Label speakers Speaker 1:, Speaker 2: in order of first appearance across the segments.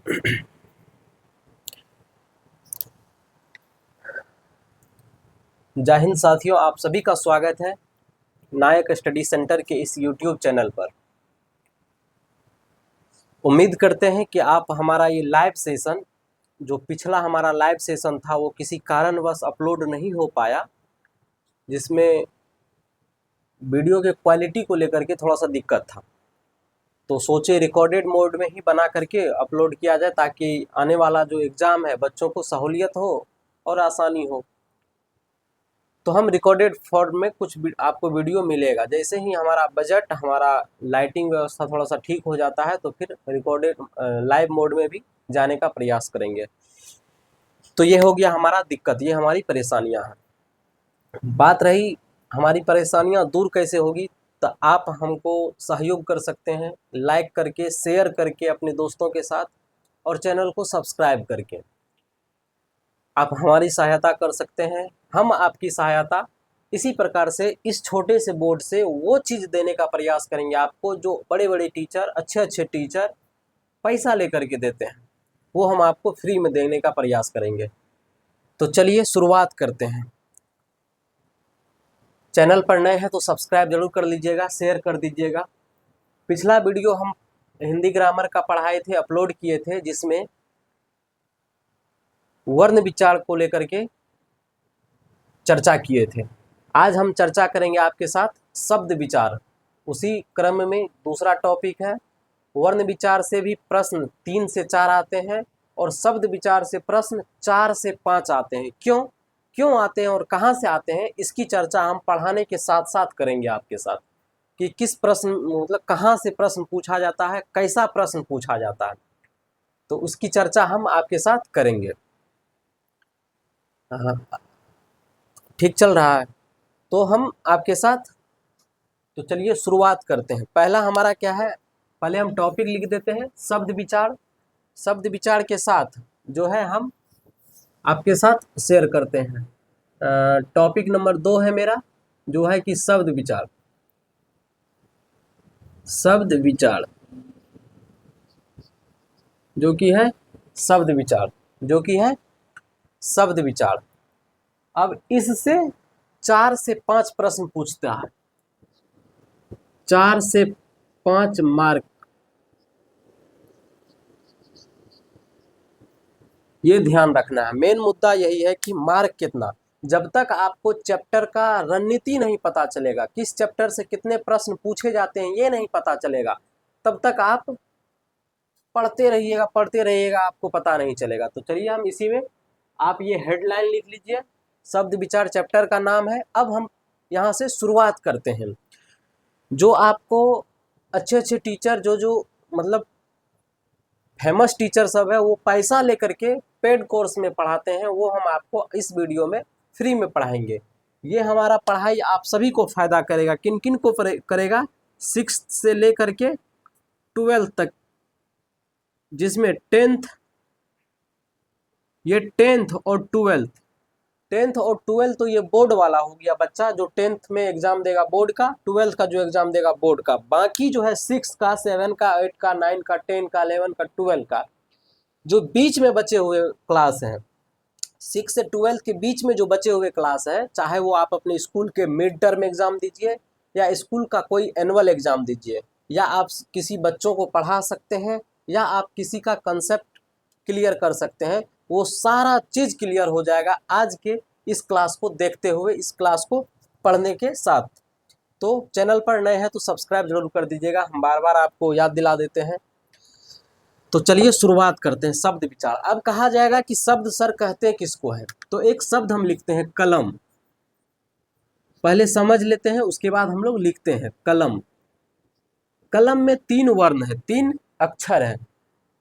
Speaker 1: जय हिंद साथियों, आप सभी का स्वागत है नायक स्टडी सेंटर के इस YouTube चैनल पर। उम्मीद करते हैं कि आप हमारा ये लाइव सेशन, जो पिछला हमारा लाइव सेशन था, वो किसी कारणवश अपलोड नहीं हो पाया, जिसमें वीडियो के क्वालिटी को लेकर के थोड़ा सा दिक्कत था। तो सोचे रिकॉर्डेड मोड में ही बना करके अपलोड किया जाए, ताकि आने वाला जो एग्ज़ाम है बच्चों को सहूलियत हो और आसानी हो। तो हम रिकॉर्डेड फॉर्म में कुछ आपको वीडियो मिलेगा। जैसे ही हमारा बजट, हमारा लाइटिंग व्यवस्था थोड़ा सा ठीक हो जाता है, तो फिर रिकॉर्डेड लाइव मोड में भी जाने का प्रयास करेंगे। तो ये हो गया हमारा दिक्कत, ये हमारी परेशानियां हैं। बात रही हमारी परेशानियां दूर कैसे होगी, तो आप हमको सहयोग कर सकते हैं लाइक करके, शेयर करके अपने दोस्तों के साथ, और चैनल को सब्सक्राइब करके आप हमारी सहायता कर सकते हैं। हम आपकी सहायता इसी प्रकार से, इस छोटे से बोर्ड से वो चीज़ देने का प्रयास करेंगे आपको जो बड़े बड़े टीचर, अच्छे अच्छे टीचर पैसा लेकर के देते हैं, वो हम आपको फ्री में देने का प्रयास करेंगे। तो चलिए शुरुआत करते हैं। चैनल पर नए हैं तो सब्सक्राइब जरूर कर लीजिएगा, शेयर कर दीजिएगा। पिछला वीडियो हम हिंदी ग्रामर का पढ़ाए थे, अपलोड किए थे, जिसमें वर्ण विचार को लेकर के चर्चा किए थे। आज हम चर्चा करेंगे आपके साथ शब्द विचार। उसी क्रम में दूसरा टॉपिक है, वर्ण विचार से भी प्रश्न 3 से 4 आते हैं और शब्द विचार से प्रश्न 4 से 5 आते हैं। क्यों आते हैं और कहाँ से आते हैं, इसकी चर्चा हम पढ़ाने के साथ साथ करेंगे आपके साथ, कि किस प्रश्न, मतलब कहाँ से प्रश्न पूछा जाता है, कैसा प्रश्न पूछा जाता है, तो उसकी चर्चा हम आपके साथ करेंगे। ठीक चल रहा है तो हम आपके साथ, तो चलिए शुरुआत करते हैं। पहला हमारा क्या है, पहले हम टॉपिक लिख देते हैं, शब्द विचार। शब्द विचार के साथ जो है हम आपके साथ शेयर करते हैं। टॉपिक नंबर 2 है मेरा, जो है कि शब्द विचार। शब्द विचार जो कि है शब्द विचार, जो कि है शब्द विचार। अब इससे 4 से 5 प्रश्न पूछता है, 4 से 5 मार्क। ये ध्यान रखना है, मेन मुद्दा यही है कि मार्क कितना। जब तक आपको चैप्टर का रणनीति नहीं पता चलेगा, किस चैप्टर से कितने प्रश्न पूछे जाते हैं ये नहीं पता चलेगा, तब तक आप पढ़ते रहिएगा, आपको पता नहीं चलेगा। तो चलिए हम इसी में, आप ये हेडलाइन लिख लीजिए, शब्द विचार चैप्टर का नाम है। अब हम यहाँ से शुरुआत करते हैं। जो आपको अच्छे अच्छे टीचर, जो मतलब फेमस टीचर सब है, वो पैसा लेकर के पेड कोर्स में पढ़ाते हैं, वो हम आपको इस वीडियो में फ्री में पढ़ाएंगे। ये हमारा पढ़ाई आप सभी को फ़ायदा करेगा। किन किन को करेगा, 6th से लेकर के 12th तक, जिसमें 10th, ये 10th और 12th तो ये बोर्ड वाला हो गया बच्चा, जो 10th में एग्जाम देगा बोर्ड का, 12th का जो एग्जाम देगा बोर्ड का। बाकी जो है 6 का, 7 का, 8 का, 9 का, 10 का, 11 का, 12 का, जो बीच में बचे हुए क्लास हैं, 6 से 12 के बीच में जो बचे हुए क्लास है, चाहे वो आप अपने स्कूल के मिड टर्म एग्जाम दीजिए, या स्कूल का कोई एनुअल एग्जाम दीजिए, या आप किसी बच्चों को पढ़ा सकते हैं, या आप किसी का कंसेप्ट क्लियर कर सकते हैं, वो सारा चीज़ क्लियर हो जाएगा आज के इस क्लास को देखते हुए, इस क्लास को पढ़ने के साथ। तो चैनल पर नए हैं तो सब्सक्राइब जरूर कर दीजिएगा, हम बार बार आपको याद दिला देते हैं। तो चलिए शुरुआत करते हैं। शब्द विचार। अब कहा जाएगा कि शब्द सर कहते हैं किसको है, तो एक शब्द हम लिखते हैं कलम। पहले समझ लेते हैं, उसके बाद हम लोग लिखते हैं कलम। कलम में 3 वर्ण है, 3 अक्षर है,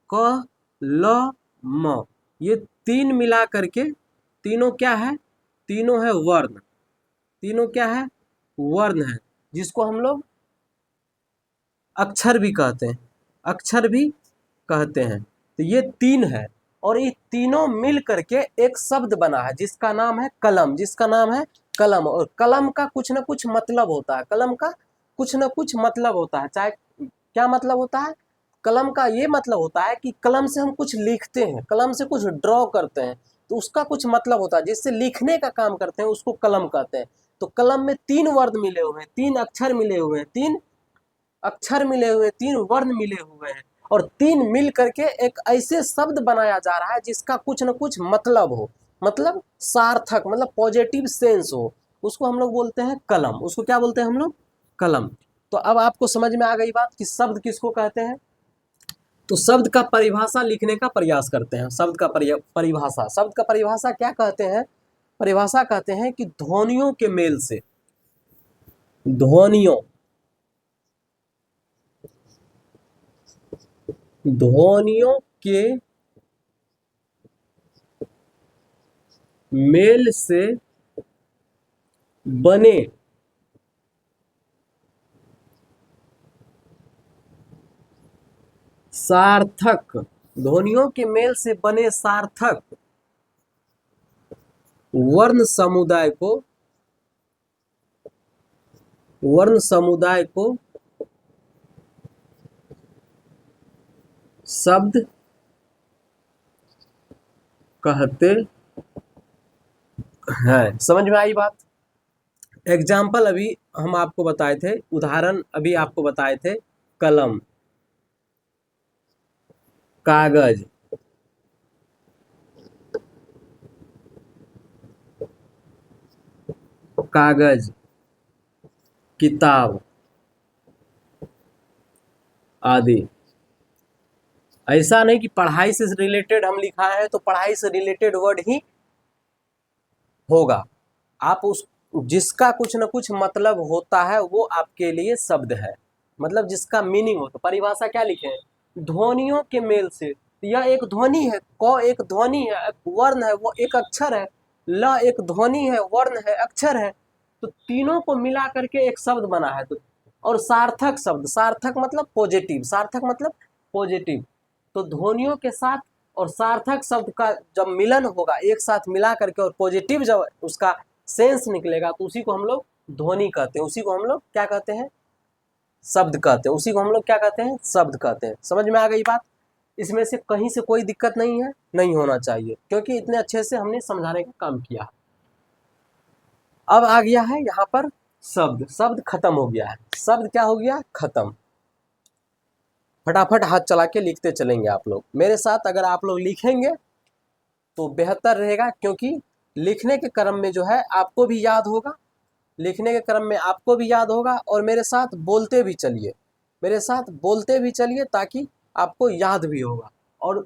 Speaker 1: क, ल, म। ये 3 मिला करके, तीनों क्या है, तीनों है वर्ण। तीनों क्या है, वर्ण है, जिसको हम लोग अक्षर भी कहते हैं, अक्षर भी कहते हैं। तो ये 3 है, और ये तीनों मिल करके एक शब्द बना है, जिसका नाम है कलम, जिसका नाम है कलम। और कलम का कुछ ना कुछ मतलब होता है, कलम का कुछ ना कुछ मतलब होता है। चाहे क्या मतलब होता है, कलम का ये मतलब होता है कि कलम से हम कुछ लिखते हैं, कलम से कुछ ड्रॉ करते हैं, तो उसका कुछ मतलब होता है, जिससे लिखने का काम करते हैं उसको कलम कहते हैं। तो कलम में 3 वर्ण मिले हुए हैं, 3 अक्षर मिले हुए हैं, 3 अक्षर मिले हुए, 3 वर्ण मिले हुए हैं, और 3 मिल करके एक ऐसे शब्द बनाया जा रहा है जिसका कुछ न कुछ मतलब हो, मतलब सार्थक, मतलब पॉजिटिव सेंस हो, उसको हम लोग बोलते हैं कलम। उसको क्या बोलते हैं हम लोग? कलम। तो अब आपको समझ में आ गई बात कि शब्द किसको कहते हैं। तो शब्द का परिभाषा लिखने का प्रयास करते हैं। शब्द का परिभाषा, शब्द का परिभाषा क्या कहते हैं? परिभाषा कहते हैं कि ध्वनियों के मेल से, ध्वनियों ध्वनियों के मेल से बने सार्थक, ध्वनियों के मेल से बने सार्थक वर्ण समुदाय को, वर्ण समुदाय को शब्द कहते हैं। समझ में आई बात? एग्जाम्पल अभी हम आपको बताए थे, उदाहरण अभी आपको बताए थे, कलम, कागज, कागज, किताब आदि। ऐसा नहीं कि पढ़ाई से रिलेटेड हम लिखा है तो पढ़ाई से रिलेटेड वर्ड ही होगा। आप उस जिसका कुछ न कुछ मतलब होता है वो आपके लिए शब्द है, मतलब जिसका मीनिंग हो। तो परिभाषा क्या लिखे हैं? ध्वनियों के मेल से। यह एक ध्वनि है, क एक ध्वनि है, एक वर्ण है, वो एक अक्षर है, ल एक ध्वनि है, वर्ण है, अक्षर है, तो तीनों को मिला करके एक शब्द बना है। तो और सार्थक शब्द, सार्थक मतलब पॉजिटिव, सार्थक मतलब पॉजिटिव। तो ध्वनियों के साथ और सार्थक शब्द का जब मिलन होगा, एक साथ मिला करके, और पॉजिटिव जब उसका सेंस निकलेगा, तो उसी को हम लोग ध्वनि कहते हैं, उसी को हम लोग क्या कहते हैं? शब्द कहते हैं, उसी को हम लोग क्या कहते हैं? शब्द कहते हैं। समझ में आ गई बात? इसमें से कहीं से कोई दिक्कत नहीं है, नहीं होना चाहिए, क्योंकि इतने अच्छे से हमने समझाने का काम किया। अब आ गया है यहाँ पर शब्द, शब्द खत्म हो गया है। शब्द क्या हो गया? खत्म। फटाफट हाथ चला के लिखते चलेंगे आप लोग मेरे साथ। अगर आप लोग लिखेंगे तो बेहतर रहेगा, क्योंकि लिखने के क्रम में जो है आपको भी याद होगा, लिखने के क्रम में आपको भी याद होगा, और मेरे साथ बोलते भी चलिए, मेरे साथ बोलते भी चलिए, ताकि आपको याद भी होगा। और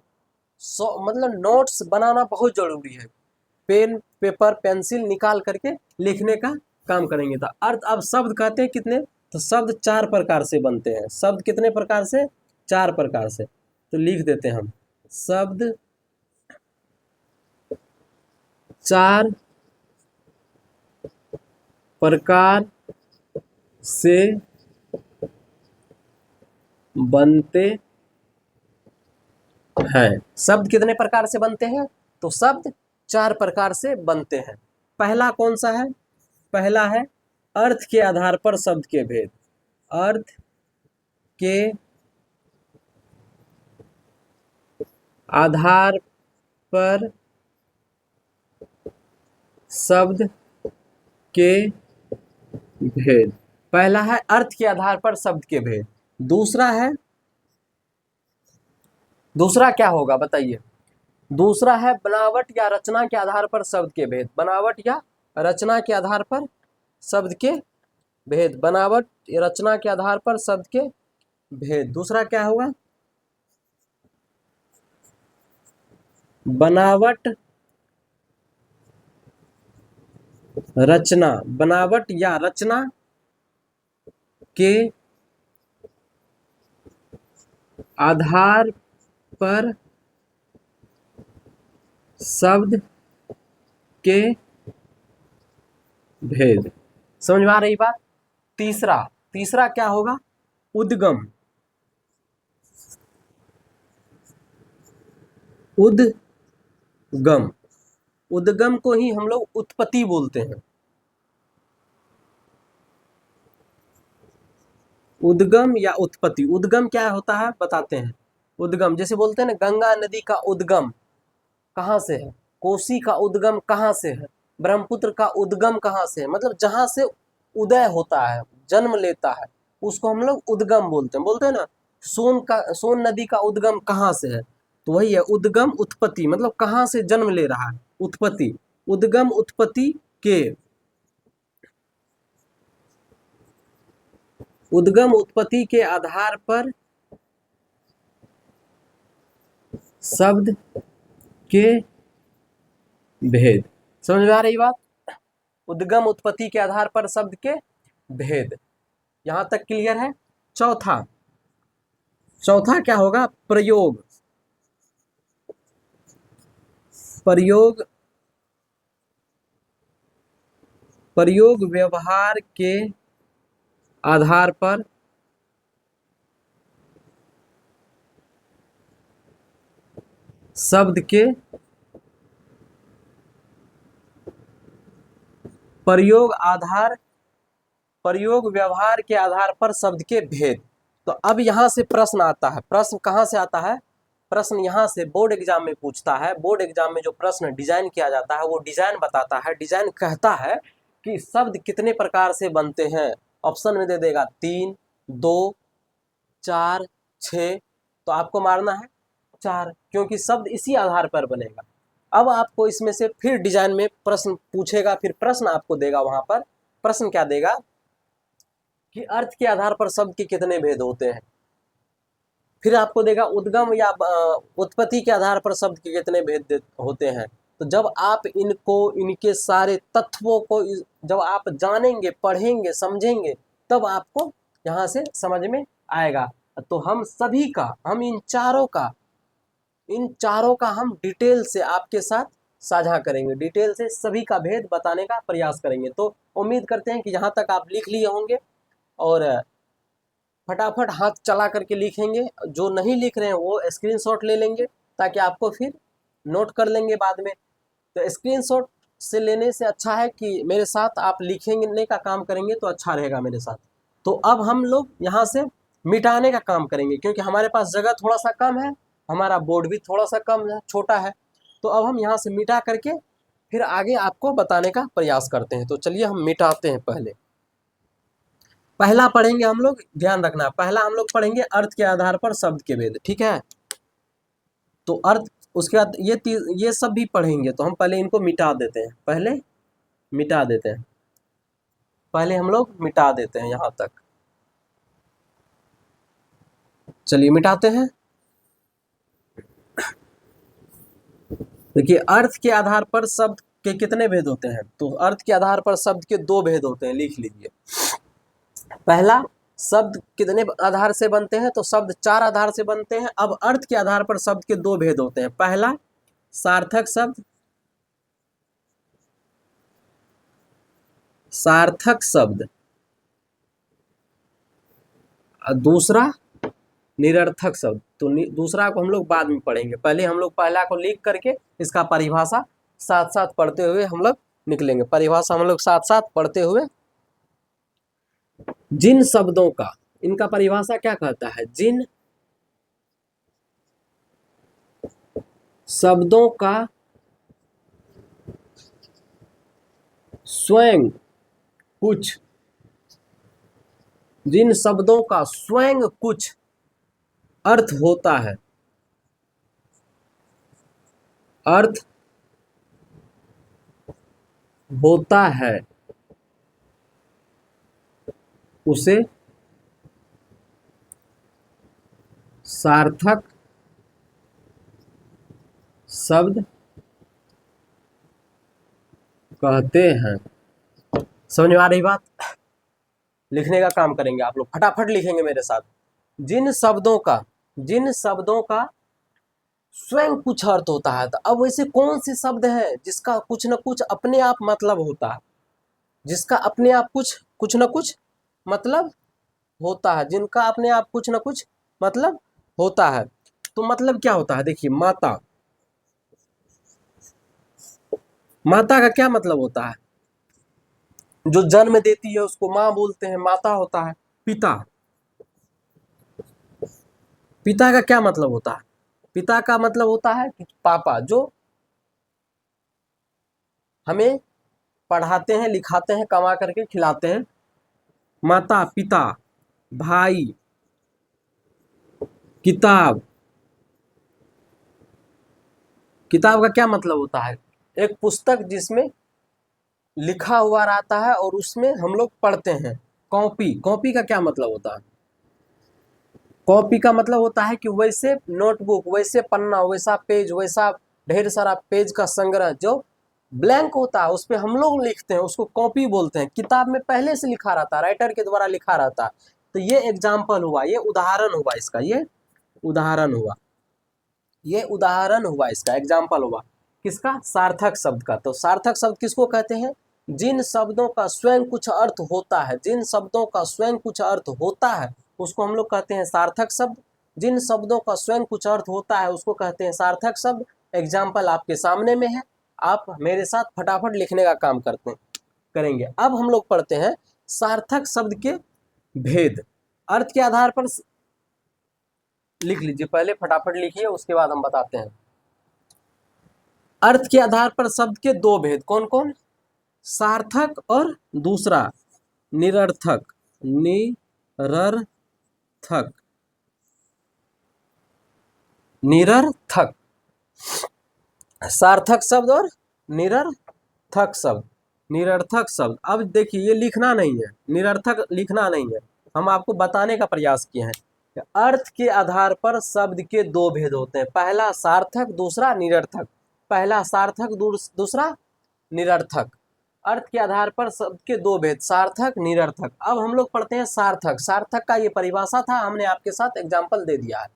Speaker 1: मतलब नोट्स बनाना बहुत ज़रूरी है। पेन पेपर पेंसिल निकाल करके लिखने का काम करेंगे। तो अर्थ, अब शब्द कहते हैं कितने? तो शब्द 4 प्रकार से बनते हैं। शब्द कितने प्रकार से? 4 प्रकार से। तो लिख देते हैं हम, शब्द 4 प्रकार से बनते हैं। शब्द कितने प्रकार से बनते हैं? तो शब्द 4 प्रकार से बनते हैं। पहला कौन सा है? पहला है अर्थ के आधार पर शब्द के भेद। अर्थ के आधार पर शब्द के भेद। पहला है अर्थ के आधार पर शब्द के भेद। दूसरा है, दूसरा क्या होगा बताइए? दूसरा है बनावट या रचना के आधार पर शब्द के भेद। बनावट या रचना के आधार पर शब्द के भेद। बनावट या रचना के आधार पर शब्द के भेद। दूसरा क्या होगा? बनावट रचना, बनावट या रचना के आधार पर शब्द के भेद। समझ में आ रही बात? तीसरा, तीसरा क्या होगा? उद्गम। उद्गम, उद्गम को ही हम लोग उत्पत्ति बोलते हैं। उद्गम या उत्पत्ति। उद्गम क्या होता है बताते हैं। उद्गम जैसे बोलते हैं ना, गंगा नदी का उद्गम कहाँ से है, कोसी का उद्गम कहाँ से है, ब्रह्मपुत्र का उद्गम कहाँ से है, मतलब जहाँ से उदय होता है, जन्म लेता है, उसको हम लोग उद्गम बोलते हैं ना। सोन नदी का उद्गम कहाँ से है, तो वही है उद्गम उत्पत्ति, मतलब कहाँ से जन्म ले रहा है, उत्पत्ति। उद्गम उत्पत्ति के उद्गम उत्पत्ति के आधार पर शब्द के भेद। समझ में आ रही बात? उद्गम उत्पत्ति के आधार पर शब्द के भेद, यहां तक क्लियर है। चौथा क्या होगा, प्रयोग। प्रयोग व्यवहार के आधार पर शब्द के प्रयोग व्यवहार के आधार पर शब्द के भेद। तो अब यहां से प्रश्न आता है। प्रश्न कहां से आता है? प्रश्न यहां से बोर्ड एग्जाम में पूछता है। बोर्ड एग्जाम में जो प्रश्न डिजाइन किया जाता है वो डिजाइन बताता है। डिजाइन कहता है कि शब्द कितने प्रकार से बनते हैं। ऑप्शन में दे देगा 3, 2, 4, 6। तो आपको मारना है 4, क्योंकि शब्द इसी आधार पर बनेगा। अब आपको इसमें से फिर डिजाइन में प्रश्न पूछेगा, फिर प्रश्न आपको देगा। वहां पर प्रश्न क्या देगा कि अर्थ के आधार पर शब्द के कितने भेद होते हैं। फिर आपको देगा उद्गम या उत्पत्ति के आधार पर शब्द के कितने भेद होते हैं। तो जब आप इनके सारे तत्वों को जब आप जानेंगे, पढ़ेंगे, समझेंगे, तब आपको यहाँ से समझ में आएगा। तो हम सभी का, हम इन चारों का हम डिटेल से आपके साथ साझा करेंगे। डिटेल से सभी का भेद बताने का प्रयास करेंगे। तो उम्मीद करते हैं कि यहाँ तक आप लिख लिए होंगे और फटाफट हाथ चला करके लिखेंगे। जो नहीं लिख रहे हैं वो स्क्रीनशॉट ले लेंगे, ताकि आपको फिर नोट कर लेंगे बाद में। तो स्क्रीनशॉट से लेने से अच्छा है कि मेरे साथ आप लिखेंगे का काम करेंगे तो अच्छा रहेगा मेरे साथ। तो अब हम लोग यहाँ से मिटाने का काम करेंगे, क्योंकि हमारे पास जगह थोड़ा सा कम है, हमारा बोर्ड भी थोड़ा सा कम है, छोटा है। तो अब हम यहाँ से मिटा करके फिर आगे आपको बताने का प्रयास करते हैं। तो चलिए हम मिटाते हैं। पहला पढ़ेंगे हम लोग, ध्यान रखना, पहला हम लोग पढ़ेंगे अर्थ के आधार पर शब्द के भेद, ठीक है। तो अर्थ, उसके बाद ये सब भी पढ़ेंगे। तो हम पहले इनको मिटा देते हैं। पहले हम लोग मिटा देते हैं यहाँ तक। चलिए मिटाते हैं। देखिए, अर्थ के आधार पर शब्द के कितने भेद होते हैं। तो अर्थ के आधार पर शब्द के 2 भेद होते हैं, लिख लीजिए। पहला, शब्द कितने आधार से बनते हैं, तो शब्द 4 आधार से बनते हैं। अब अर्थ के आधार पर शब्द के 2 भेद होते हैं। पहला, सार्थक शब्द, और दूसरा निरर्थक शब्द। तो दूसरा को हम लोग बाद में पढ़ेंगे। पहले हम लोग पहला को लिख करके इसका परिभाषा साथ साथ पढ़ते हुए हम लोग निकलेंगे। परिभाषा हम लोग साथ साथ पढ़ते हुए, जिन शब्दों का, इनका परिभाषा क्या कहता है, जिन शब्दों का स्वयं कुछ अर्थ होता है, उसे सार्थक शब्द कहते हैं। समझ में आ रही बात? लिखने का काम करेंगे आप लोग, फटाफट लिखेंगे मेरे साथ। जिन शब्दों का स्वयं कुछ अर्थ होता है। तो अब वैसे कौन से शब्द है जिसका कुछ न कुछ अपने आप मतलब होता है, जिसका अपने आप कुछ न कुछ मतलब होता है, जिनका अपने आप कुछ न कुछ मतलब होता है। तो मतलब क्या होता है, देखिए, माता का क्या मतलब होता है, जो जन्म देती है उसको माँ बोलते हैं, माता होता है। पिता पिता का क्या मतलब होता है? पिता का मतलब होता है कि पापा, जो हमें पढ़ाते हैं, लिखाते हैं, कमा करके खिलाते हैं। माता पिता, भाई, किताब। किताब का क्या मतलब होता है? एक पुस्तक जिसमें लिखा हुआ रहता है और उसमें हम लोग पढ़ते हैं। कॉपी, कॉपी का क्या मतलब होता है? कॉपी का मतलब होता है कि वैसे नोटबुक, वैसे पन्ना, वैसा पेज, वैसा ढेर सारा पेज का संग्रह जो ब्लैंक होता है उस पर हम लोग लिखते हैं, उसको कॉपी बोलते हैं। किताब में पहले से लिखा रहता है, राइटर के द्वारा लिखा रहता है। तो ये एग्जाम्पल हुआ, ये उदाहरण हुआ इसका, ये उदाहरण हुआ, ये उदाहरण हुआ, इसका एग्जाम्पल हुआ। किसका? सार्थक शब्द का। तो सार्थक शब्द किसको कहते हैं? जिन शब्दों का स्वयं कुछ अर्थ होता है, जिन शब्दों का स्वयं कुछ अर्थ होता है उसको हम लोग कहते हैं सार्थक शब्द। जिन शब्दों का स्वयं कुछ अर्थ होता है उसको कहते हैं सार्थक शब्द। एग्जाम्पल आपके सामने में है, आप मेरे साथ फटाफट लिखने का काम करेंगे। अब हम लोग पढ़ते हैं सार्थक शब्द के भेद। अर्थ के आधार पर लिख लीजिए, पहले फटाफट लिखिए, उसके बाद हम बताते हैं। अर्थ के आधार पर शब्द के दो भेद, कौन कौन? सार्थक और दूसरा निरर्थक। निरर्थक, निरर्थक। सार्थक शब्द और निरर्थक शब्द। निरर्थक शब्द, अब देखिए ये लिखना नहीं है, निरर्थक लिखना नहीं है, हम आपको बताने का प्रयास किए हैं। अर्थ के आधार पर शब्द के दो भेद होते हैं, पहला सार्थक, दूसरा निरर्थक। पहला सार्थक, दूसरा निरर्थक। अर्थ के आधार पर शब्द के दो भेद, सार्थक, निरर्थक। अब हम लोग पढ़ते हैं सार्थक। सार्थक का ये परिभाषा था, हमने आपके साथ एग्जाम्पल दे दिया है।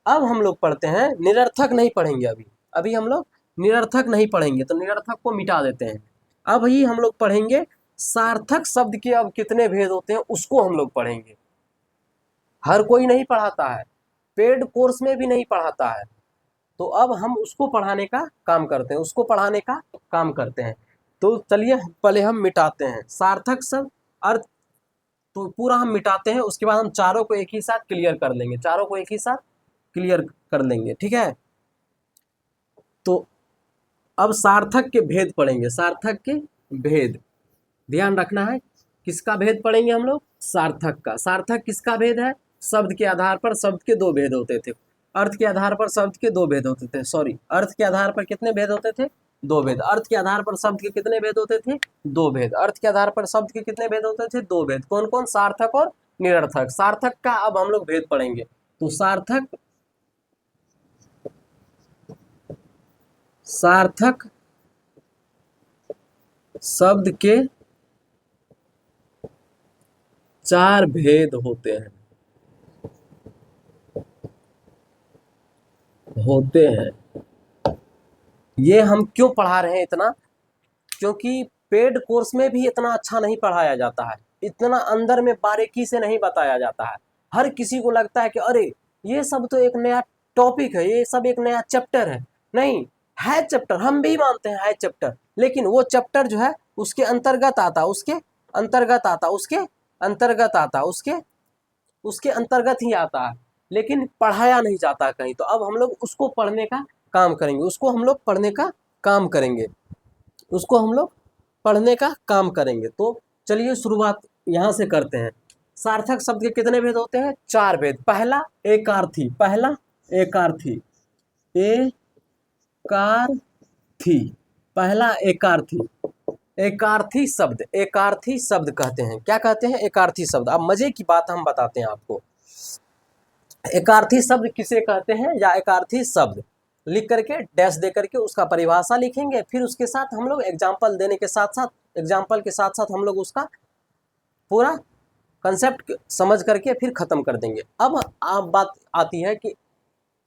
Speaker 1: अब हम लोग पढ़ते हैं निरर्थक, नहीं पढ़ेंगे अभी, अभी हम लोग निरर्थक नहीं पढ़ेंगे, तो निरर्थक को मिटा देते हैं। अब ही हम लोग पढ़ेंगे सार्थक शब्द के अब कितने भेद होते हैं उसको हम लोग पढ़ेंगे। हर कोई नहीं पढ़ाता है, पेड कोर्स में भी नहीं पढ़ाता है, तो अब हम उसको पढ़ाने का काम करते हैं, उसको पढ़ाने का काम करते हैं। तो चलिए पहले हम मिटाते हैं सार्थक शब्द अर्थ, तो पूरा हम मिटाते हैं, उसके बाद हम चारों को एक ही साथ क्लियर कर लेंगे, चारों को एक ही साथ क्लियर कर लेंगे, ठीक है। तो अब सार्थक के भेद पढ़ेंगे, सार्थक के भेद, ध्यान रखना है। किसका भेद पढ़ेंगे हम लोग? सार्थक का। सार्थक किसका भेद है? शब्द के आधार पर शब्द के दो भेद होते थे, अर्थ के आधार पर शब्द के दो भेद होते थे, सॉरी, अर्थ के आधार पर कितने भेद होते थे? दो भेद। अर्थ के आधार पर शब्द के कितने भेद होते थे? दो भेद। अर्थ के आधार पर शब्द के कितने भेद होते थे? दो भेद। कौन कौन? सार्थक और निरर्थक। सार्थक का अब हम लोग भेद पढ़ेंगे। तो सार्थक, सार्थक शब्द के चार भेद होते हैं, होते हैं। ये हम क्यों पढ़ा रहे हैं इतना? क्योंकि पेड कोर्स में भी इतना अच्छा नहीं पढ़ाया जाता है, इतना अंदर में बारीकी से नहीं बताया जाता है। हर किसी को लगता है कि अरे ये सब तो एक नया टॉपिक है, ये सब एक नया चैप्टर है। नहीं है चैप्टर, हम भी मानते हैं है चैप्टर, लेकिन वो चैप्टर जो है उसके अंतर्गत आता, उसके अंतर्गत आता, उसके अंतर्गत आता, उसके अंतर्गत ही आता है, लेकिन पढ़ाया नहीं जाता कहीं। तो अब हम लोग उसको पढ़ने का काम करेंगे, उसको हम लोग पढ़ने का काम करेंगे, उसको हम लोग पढ़ने का काम करेंगे। तो चलिए शुरुआत यहाँ से करते हैं। सार्थक शब्द के कितने भेद होते हैं? चार भेद। पहला एकार्थी, पहला एकार्थी, एकार्थी, पहला एकार्थी। एकार्थी शब्द, एकार्थी शब्द कहते हैं, क्या कहते हैं? एकार्थी शब्द। अब मजे की बात हम बताते हैं आपको, एकार्थी शब्द किसे कहते हैं या एकार्थी शब्द लिख करके डैश दे करके उसका परिभाषा लिखेंगे, फिर उसके साथ हम लोग एग्जाम्पल देने के साथ साथ, एग्जाम्पल के साथ साथ हम लोग उसका पूरा कंसेप्ट समझ करके फिर खत्म कर देंगे। अब आप बात आती है कि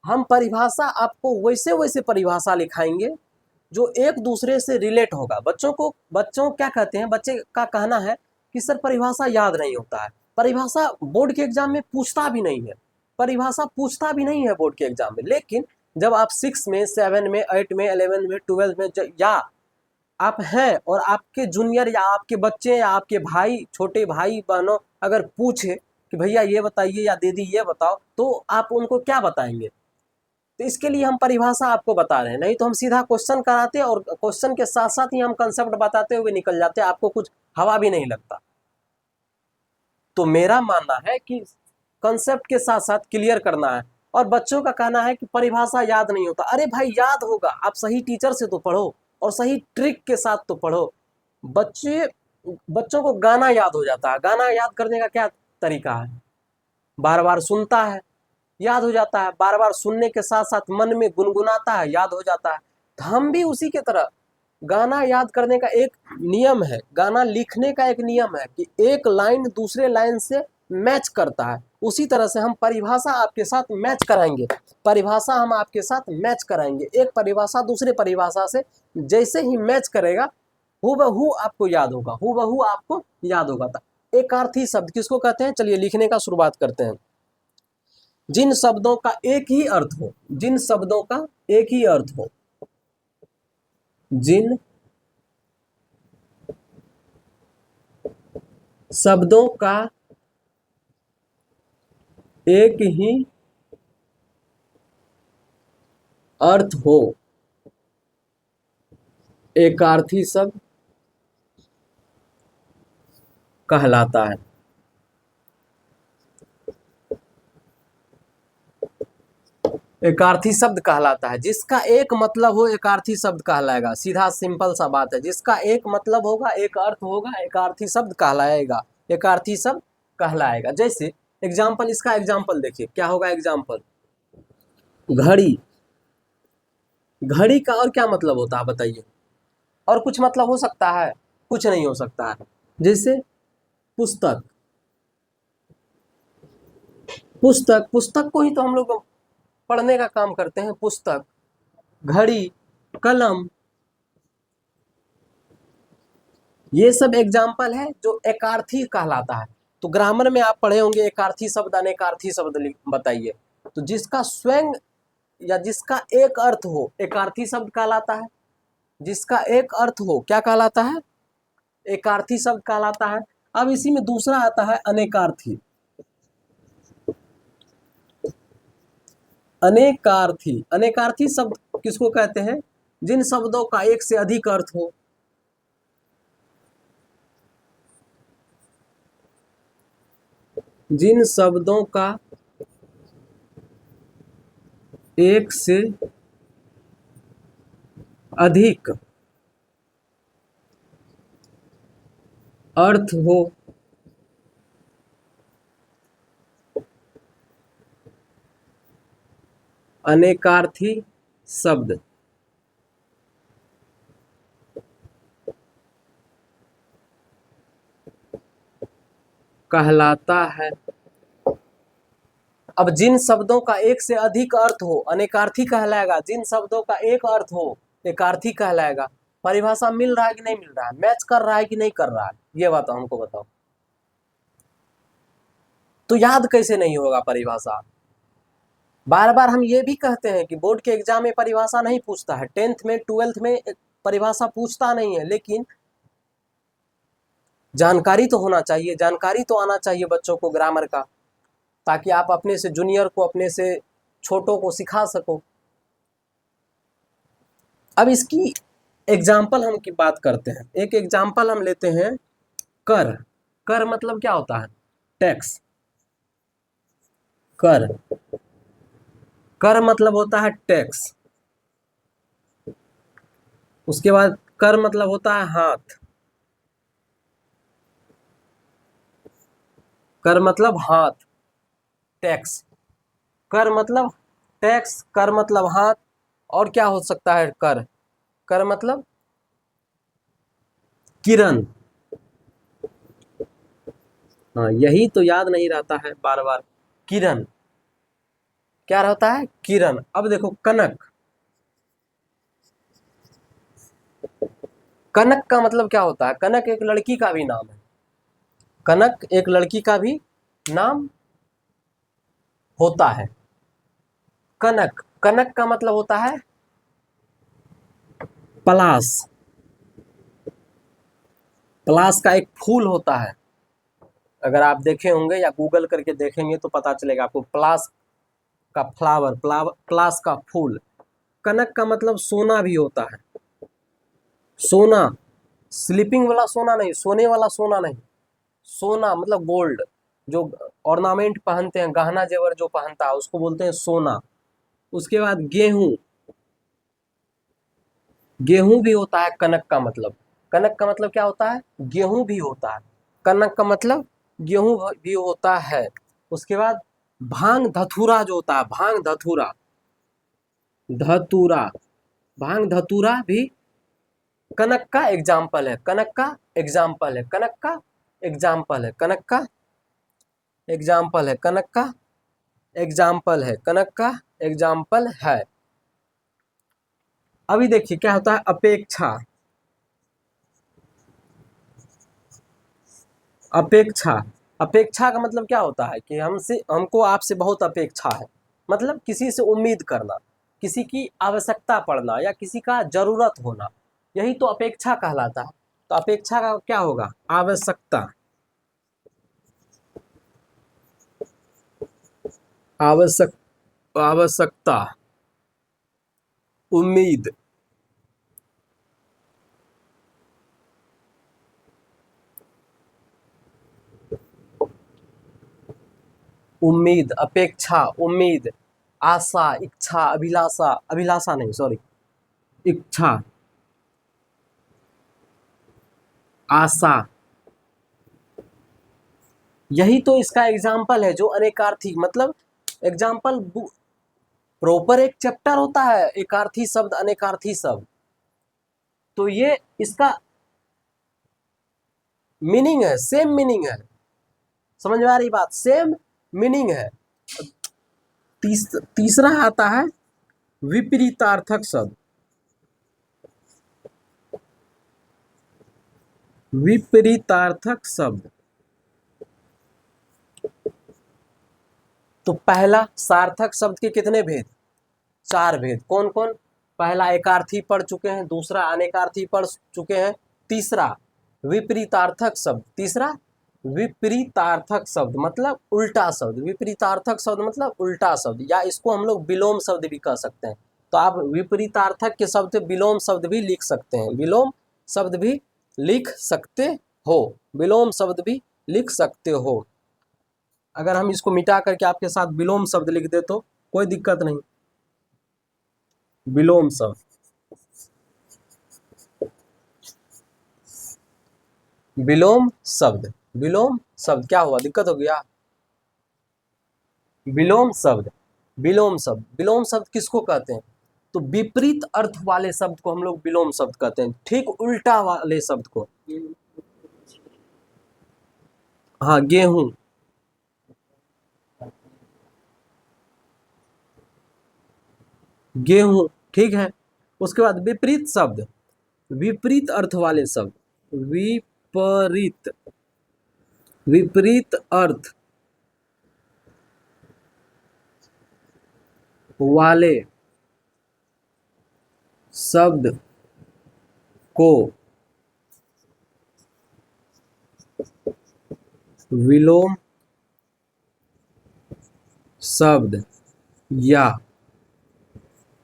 Speaker 1: हम परिभाषा आपको वैसे वैसे परिभाषा लिखाएंगे जो एक दूसरे से रिलेट होगा। बच्चों को, बच्चों क्या कहते हैं, बच्चे का कहना है कि सर परिभाषा याद नहीं होता है, परिभाषा बोर्ड के एग्जाम में पूछता भी नहीं है, परिभाषा पूछता भी नहीं है बोर्ड के एग्जाम में। लेकिन जब आप 6 में, 7 में, 8 में, 11 में, 12 में या आप हैं और आपके जूनियर या आपके बच्चे या आपके भाई, छोटे भाई बहनों अगर पूछे कि भैया ये बताइए या दीदी ये बताओ, तो आप उनको क्या बताएंगे। तो इसके लिए हम परिभाषा आपको बता रहे हैं, नहीं तो हम सीधा क्वेश्चन कराते और क्वेश्चन के साथ साथ ही हम कंसेप्ट बताते हुए निकल जाते, आपको कुछ हवा भी नहीं लगता। तो मेरा मानना है कि कंसेप्ट के साथ साथ क्लियर करना है। और बच्चों का कहना है कि परिभाषा याद नहीं होता। अरे भाई याद होगा, आप सही टीचर से तो पढ़ो और सही ट्रिक के साथ तो पढ़ो। बच्चों को गाना याद हो जाता है। गाना याद करने का क्या तरीका है, बार बार सुनता है, याद हो जाता है। बार बार सुनने के साथ साथ मन में गुनगुनाता है, याद हो जाता है। तो हम भी उसी के तरह, गाना याद करने का एक नियम है, गाना लिखने का एक नियम है कि एक लाइन दूसरे लाइन से मैच करता है। उसी तरह से हम परिभाषा आपके साथ मैच कराएंगे, परिभाषा हम आपके साथ मैच कराएंगे। एक परिभाषा दूसरे परिभाषा से जैसे ही मैच करेगा, हूबहू आपको याद होगा, हूबहू आपको याद होगा। एकार्थी शब्द किसको कहते हैं, चलिए लिखने का शुरुआत करते हैं। जिन शब्दों का एक ही अर्थ हो, जिन शब्दों का एक ही अर्थ हो, जिन शब्दों का एक ही अर्थ हो, एकार्थी शब्द कहलाता है। एकार्थी शब्द कहलाता है। जिसका एक मतलब हो एकार्थी शब्द कहलाएगा। सीधा सिंपल सा बात है, जिसका एक मतलब होगा, एक अर्थ होगा, एकार्थी शब्द कहलाएगा, एकार्थी शब्द कहलाएगा। जैसे एग्जाम्पल, इसका एग्जाम्पल देखिए क्या होगा। एग्जाम्पल, घड़ी। घड़ी का और क्या मतलब होता है बताइए। और कुछ मतलब हो सकता है, कुछ नहीं हो सकता है। जैसे पुस्तक, पुस्तक, पुस्तक को ही तो हम लोग पढ़ने का काम करते हैं। पुस्तक, घड़ी, कलम, ये सब एग्जाम्पल है जो एकार्थी कहलाता है। तो ग्रामर में आप पढ़े होंगे एकार्थी शब्द, अनेकार्थी शब्द बताइए। तो जिसका स्वयं या जिसका एक अर्थ हो एकार्थी शब्द कहलाता है। जिसका एक अर्थ हो क्या कहलाता है, एकार्थी शब्द कहलाता है। अब इसी में दूसरा आता है अनेकार्थी। अनेकार्थी, अनेकार्थी शब्द किसको कहते हैं, जिन शब्दों का एक से अधिक अर्थ हो। जिन शब्दों का एक से अधिक अर्थ हो, अनेकार्थी शब्द कहलाता है। अब जिन शब्दों का एक से अधिक अर्थ हो अनेकार्थी कहलाएगा, जिन शब्दों का एक अर्थ हो एकार्थी कहलाएगा। परिभाषा मिल रहा है कि नहीं मिल रहा है, मैच कर रहा है कि नहीं कर रहा है, ये बात हमको बताओ। तो याद कैसे नहीं होगा परिभाषा। बार बार हम ये भी कहते हैं कि बोर्ड के एग्जाम में परिभाषा नहीं पूछता है, 10th में 12th में परिभाषा पूछता नहीं है, लेकिन जानकारी तो होना चाहिए, जानकारी तो आना चाहिए बच्चों को ग्रामर का, ताकि आप अपने से जूनियर को, अपने से छोटों को सिखा सको। अब इसकी एग्जाम्पल हम की बात करते हैं। एक एग्जाम्पल हम लेते हैं, कर। कर मतलब क्या होता है, टैक्स। कर, कर मतलब होता है टैक्स। उसके बाद कर मतलब होता है हाथ। कर मतलब हाथ, टैक्स। कर मतलब टैक्स, कर मतलब हाथ। और क्या हो सकता है कर, कर मतलब किरण। हाँ यही तो याद नहीं रहता है बार बार, किरण। क्या रहता है, किरण। अब देखो कनक। कनक का मतलब क्या होता है, कनक एक लड़की का भी नाम है। कनक एक लड़की का भी नाम होता है। कनक, कनक का मतलब होता है पलाश। पलाश का एक फूल होता है, अगर आप देखे होंगे या गूगल करके देखेंगे तो पता चलेगा आपको। प्लास का फ्लावर, प्लास का फूल। कनक का मतलब सोना भी होता है। सोना, स्लीपिंग वाला सोना नहीं, सोने वाला सोना नहीं, सोना मतलब गोल्ड, जो ऑर्नामेंट पहनते हैं, गहना जेवर जो पहनता है उसको बोलते हैं सोना। उसके बाद गेहूं, गेहूं भी होता है कनक का मतलब। कनक का मतलब क्या होता है? गेहूं भी होता है। कनक का मतलब गेहूं भी होता है। उसके बाद भांग धतूरा जो होता है, भांग धतूरा, धतूरा, भांग धतूरा भी कनक का एग्जाम्पल है। कनक का एग्जाम्पल है, कनक का एग्जाम्पल है, कनक का एग्जाम्पल है, कनक का एग्जाम्पल है, कनक का एग्जाम्पल है। अभी देखिए क्या होता है अपेक्षा। अपेक्षा, अपेक्षा का मतलब क्या होता है कि हमको आपसे बहुत अपेक्षा है, मतलब किसी से उम्मीद करना, किसी की आवश्यकता पड़ना या किसी का जरूरत होना, यही तो अपेक्षा कहलाता है। तो अपेक्षा का क्या होगा? आवश्यकता, आवश्यक, आवश्यकता, उम्मीद, उम्मीद, अपेक्षा, उम्मीद, आशा, इच्छा, अभिलाषा, अभिलाषा नहीं सॉरी, इच्छा, आशा, यही तो इसका एग्जाम्पल है जो अनेकार्थी मतलब एग्जाम्पल। प्रॉपर एक चैप्टर होता है एकार्थी शब्द, अनेकार्थी शब्द, तो ये इसका मीनिंग है, सेम मीनिंग है। समझ में आ रही बात? सेम मीनिंग है। तीसरा आता है विपरीतार्थक शब्द। विपरीतार्थक शब्द, तो पहला सार्थक शब्द के कितने भेद? 4 भेद। कौन कौन? पहला एकार्थी पढ़ चुके हैं, दूसरा अनेकार्थी पढ़ चुके हैं, तीसरा विपरीतार्थक शब्द, तीसरा विपरीतार्थक शब्द मतलब उल्टा शब्द। विपरीतार्थक शब्द मतलब उल्टा शब्द, या इसको हम लोग विलोम शब्द भी कह सकते हैं। तो आप विपरीतार्थक के शब्द विलोम शब्द भी लिख सकते हैं, विलोम शब्द भी लिख सकते हो, विलोम शब्द भी लिख सकते हो। अगर हम इसको मिटा करके आपके साथ विलोम शब्द लिख दे तो कोई दिक्कत नहीं। विलोम शब्द, विलोम शब्द, विलोम शब्द क्या हुआ? दिक्कत हो गया? विलोम शब्द, विलोम शब्द, विलोम शब्द किसको कहते हैं? तो विपरीत अर्थ वाले शब्द को हम लोग विलोम शब्द कहते हैं, ठीक उल्टा वाले शब्द को। हाँ, गेहूं, गेहूं, ठीक है। उसके बाद विपरीत शब्द, विपरीत अर्थ वाले शब्द, विपरीत, विपरीत अर्थ वाले शब्द को विलोम शब्द या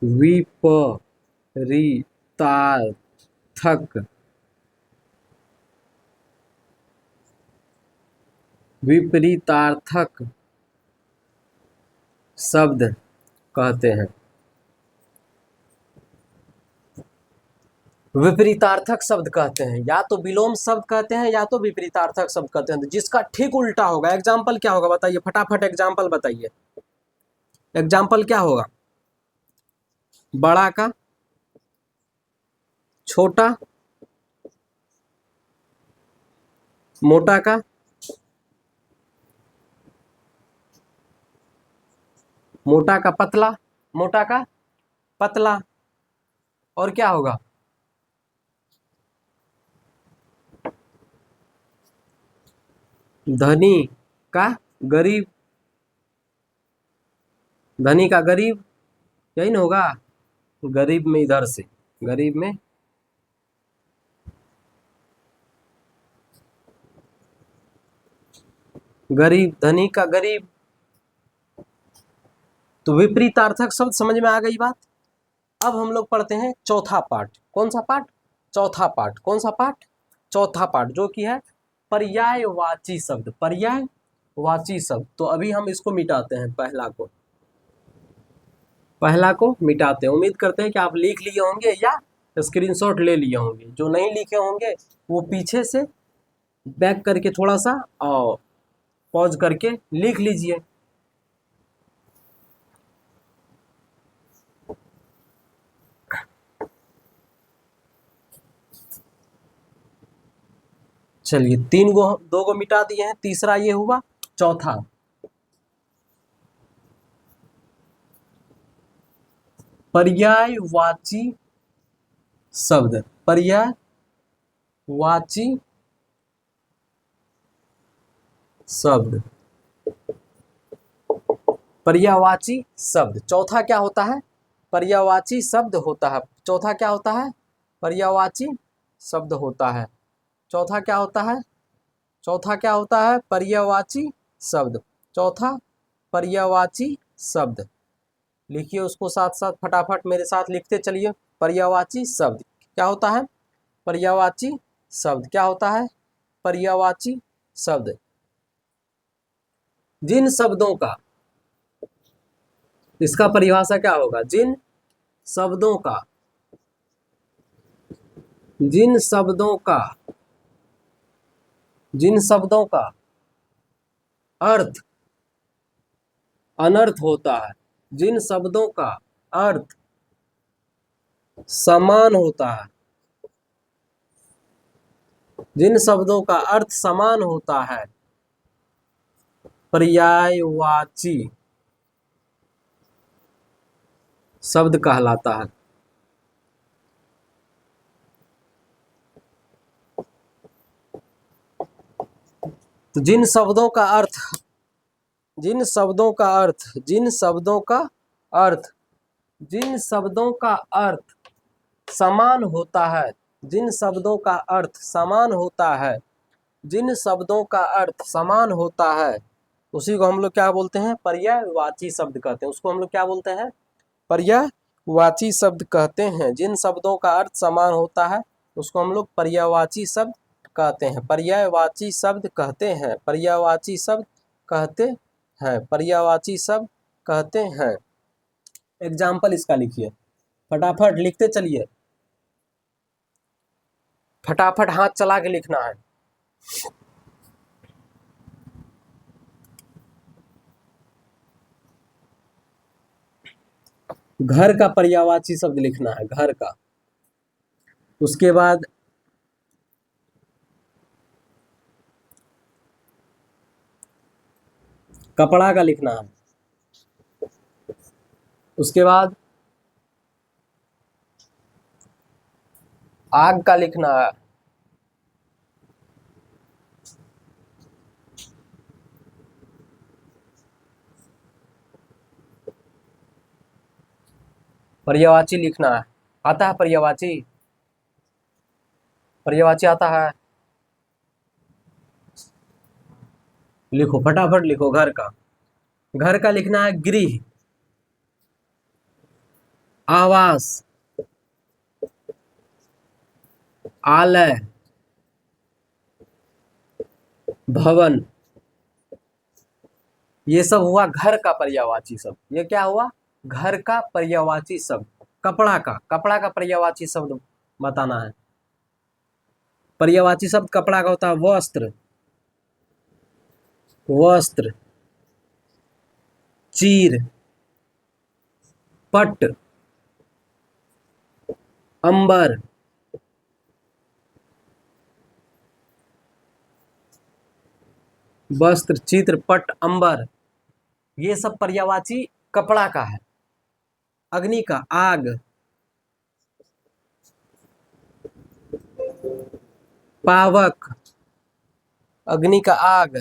Speaker 1: विपरीतार्थक, विपरीतार्थक शब्द कहते हैं। विपरीतार्थक शब्द कहते हैं, या तो विलोम शब्द कहते हैं या तो विपरीतार्थक शब्द कहते हैं। तो जिसका ठीक उल्टा होगा, एग्जाम्पल क्या होगा बताइए, फटाफट एग्जाम्पल बताइए। एग्जाम्पल क्या होगा? बड़ा का छोटा, मोटा का मोटा का पतला, मोटा का पतला, और क्या होगा? धनी का गरीब, धनी का गरीब, यही ना होगा? गरीब में इधर से, गरीब में गरीब, धनी का गरीब। तो विपरीतार्थक शब्द समझ में आ गई बात। अब हम लोग पढ़ते हैं चौथा पाठ। कौन सा पाठ? चौथा पाठ। कौन सा पाठ? चौथा पाठ, जो कि है पर्यायवाची शब्द। पर्यायवाची शब्द। तो अभी हम इसको मिटाते हैं, पहला को मिटाते हैं। उम्मीद करते हैं कि आप लिख लिए होंगे या स्क्रीनशॉट ले लिए होंगे। जो नहीं लिखे होंगे वो पीछे से बैक करके थोड़ा सा और पॉज करके लिख लीजिए। चलिए, दो को मिटा दिए हैं, तीसरा ये हुआ। चौथा पर्यायवाची शब्द। पर्यायवाची शब्द। पर्यायवाची शब्द चौथा क्या होता है? पर्यायवाची शब्द होता है। चौथा क्या होता है? पर्यायवाची शब्द होता है। चौथा क्या होता है? चौथा क्या होता है? पर्यायवाची शब्द। चौथा पर्यायवाची शब्द। लिखिए उसको साथ साथ, फटाफट मेरे साथ लिखते चलिए। पर्यायवाची शब्द क्या होता है? पर्यायवाची शब्द क्या होता है? पर्यायवाची शब्द जिन शब्दों का, इसका परिभाषा क्या होगा? जिन शब्दों का, जिन शब्दों का, जिन शब्दों का अर्थ अनर्थ होता है, जिन शब्दों का अर्थ समान होता है, जिन शब्दों का अर्थ समान होता है, पर्यायवाची शब्द कहलाता है। तो जिन शब्दों का अर्थ, जिन शब्दों का अर्थ, जिन शब्दों का अर्थ, जिन शब्दों का अर्थ समान होता है, जिन शब्दों का अर्थ समान होता है, जिन शब्दों का अर्थ समान होता है, उसी को हम लोग क्या बोलते हैं? पर्यायवाची शब्द कहते हैं। उसको हम लोग क्या बोलते हैं? पर्यायवाची शब्द कहते हैं। जिन शब्दों का अर्थ समान होता है उसको हम लोग पर्यायवाची शब्द कहते हैं। पर्यायवाची शब्द कहते हैं। पर्यायवाची शब्द कहते हैं। पर्यायवाची शब्द कहते हैं। एग्जाम्पल इसका लिखिए, फटाफट लिखते चलिए, फटाफट हाथ चला के लिखना है। घर का पर्यायवाची शब्द लिखना है, घर का। उसके बाद कपड़ा का लिखना है। उसके बाद आग का लिखना है। पर्यायवाची लिखना है। आता है पर्यायवाची? पर्यायवाची आता है? लिखो, फटाफट लिखो। घर का, घर का लिखना है गृह, आवास, आलय, भवन। ये सब हुआ घर का पर्यायवाची शब्द। ये क्या हुआ? घर का पर्यायवाची शब्द। कपड़ा का, कपड़ा का पर्यायवाची शब्द बताना है। पर्यायवाची शब्द कपड़ा का होता है वस्त्र, वस्त्र, चीर, पट, अंबर, वस्त्र, चित्र, पट, अंबर। ये सब पर्यायवाची कपड़ा का है। अग्नि का आग, पावक, अग्नि का आग,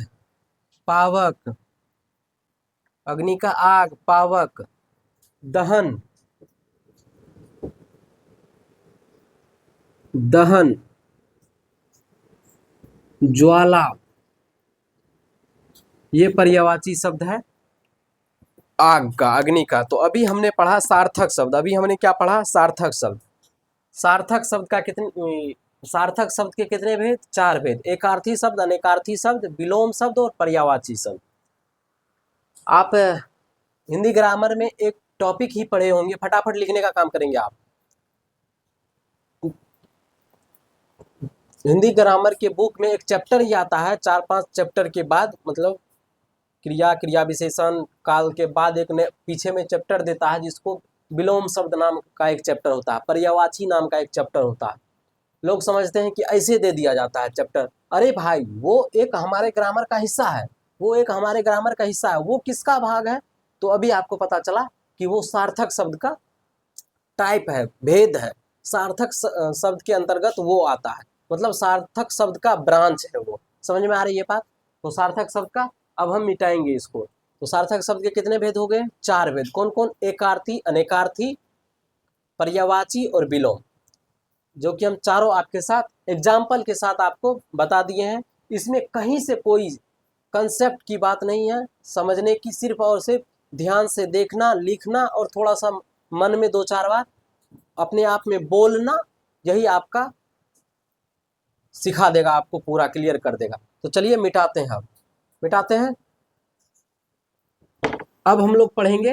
Speaker 1: पावक, अग्नि का आग, पावक, दहन, दहन, ज्वाला, ये पर्यायवाची शब्द है आग का, अग्नि का। तो अभी हमने पढ़ा सार्थक शब्द। अभी हमने क्या पढ़ा? सार्थक शब्द। सार्थक शब्द का सार्थक शब्द के कितने भेद? 4 भेद। एकार्थी शब्द, अनेकार्थी शब्द, विलोम शब्द और पर्यायवाची शब्द। आप हिंदी ग्रामर में एक टॉपिक ही पढ़े होंगे, फटाफट लिखने का काम करेंगे आप। हिंदी ग्रामर के बुक में एक चैप्टर ही आता है, 4-5 चैप्टर के बाद, मतलब क्रिया, क्रिया विशेषण, काल के बाद एक पीछे में चैप्टर देता है जिसको विलोम शब्द नाम का एक चैप्टर होता है, पर्यायवाची नाम का एक चैप्टर होता है। लोग समझते हैं कि ऐसे दे दिया जाता है चैप्टर। अरे भाई, वो एक हमारे ग्रामर का हिस्सा है, वो एक हमारे ग्रामर का हिस्सा है। वो किसका भाग है? तो अभी आपको पता चला कि वो सार्थक शब्द का टाइप है, भेद है। सार्थक शब्द के अंतर्गत वो आता है, मतलब सार्थक शब्द का ब्रांच है वो। समझ में आ रही है बात? तो सार्थक शब्द का अब हम मिटाएंगे इसको। तो सार्थक शब्द के कितने भेद हो गए? 4 भेद। कौन कौन? एकार्थी, अनेकार्थी, पर्यायवाची और विलोम, जो कि हम चारों आपके साथ एग्जाम्पल के साथ आपको बता दिए हैं। इसमें कहीं से कोई कंसेप्ट की बात नहीं है, समझने की सिर्फ और सिर्फ ध्यान से देखना, लिखना और थोड़ा सा मन में 2-4 बार अपने आप में बोलना, यही आपका सिखा देगा, आपको पूरा क्लियर कर देगा। तो चलिए मिटाते हैं। अब मिटाते हैं। अब हम लोग पढ़ेंगे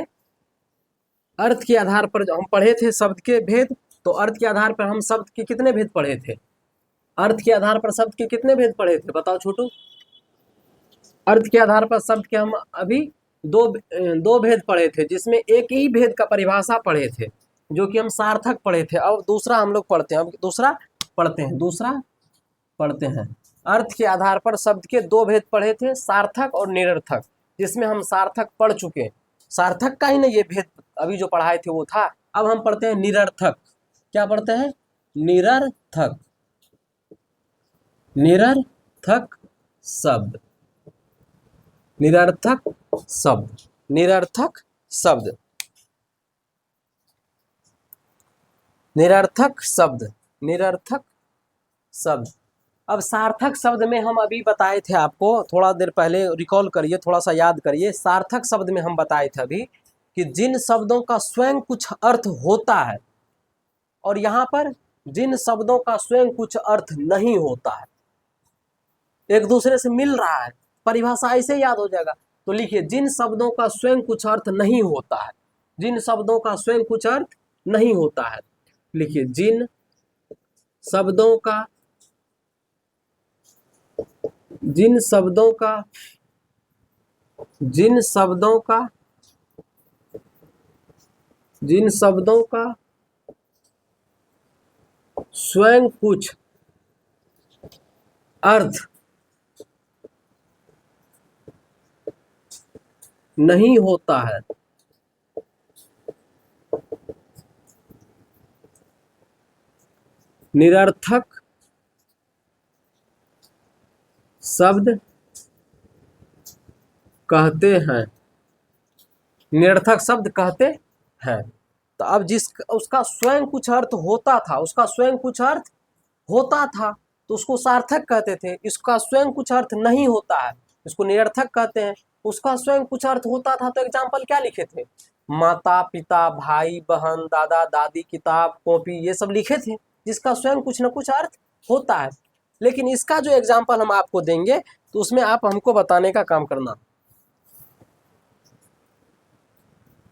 Speaker 1: अर्थ के आधार पर। जो हम पढ़े थे शब्द के भेद, तो अर्थ के आधार पर हम शब्द के कितने भेद पढ़े थे? अर्थ के आधार पर शब्द के कितने भेद पढ़े थे? बताओ छोटू। अर्थ के आधार पर शब्द के हम अभी दो भेद पढ़े थे, जिसमें एक ही भेद का परिभाषा पढ़े थे, जो कि हम सार्थक पढ़े थे। अब दूसरा हम लोग पढ़ते हैं। अब दूसरा पढ़ते हैं। अर्थ के आधार पर शब्द के 2 भेद पढ़े थे, सार्थक और निरर्थक, जिसमें हम सार्थक पढ़ चुके हैं। सार्थक का ही ना ये भेद अभी जो पढ़ाए थे वो था। अब हम पढ़ते हैं निरर्थक। क्या पढ़ते हैं? निरर्थक। निरर्थक शब्द। निरर्थक शब्द। निरर्थक शब्द। निरर्थक शब्द। निरर्थक शब्द। अब सार्थक शब्द में हम अभी बताए थे आपको, थोड़ा देर पहले रिकॉल करिए, थोड़ा सा याद करिए। सार्थक शब्द में हम बताए थे अभी कि जिन शब्दों का स्वयं कुछ अर्थ होता है, और यहाँ पर जिन शब्दों का स्वयं कुछ अर्थ नहीं होता है, एक दूसरे से मिल रहा है, परिभाषा ऐसे याद हो जाएगा। तो लिखिए, जिन शब्दों का स्वयं कुछ अर्थ नहीं होता है। जिन शब्दों का स्वयं कुछ अर्थ नहीं होता है, लिखिए, जिन शब्दों का जिन शब्दों का जिन शब्दों का जिन शब्दों का स्वयं कुछ अर्थ नहीं होता है, निरर्थक शब्द कहते हैं। निरर्थक शब्द कहते हैं। तो अब उसका स्वयं कुछ अर्थ होता था, उसका स्वयं कुछ अर्थ होता था, तो उसको सार्थक कहते थे। इसका स्वयं कुछ अर्थ नहीं होता है, इसको निरर्थक कहते हैं। उसका स्वयं कुछ अर्थ होता था, तो एग्जाम्पल क्या लिखे थे? माता पिता, भाई बहन, दादा दादी, किताब कॉपी, ये सब लिखे थे, जिसका स्वयं कुछ न कुछ अर्थ होता है। लेकिन इसका जो एग्जाम्पल हम आपको देंगे, तो उसमें आप हमको बताने का काम करना।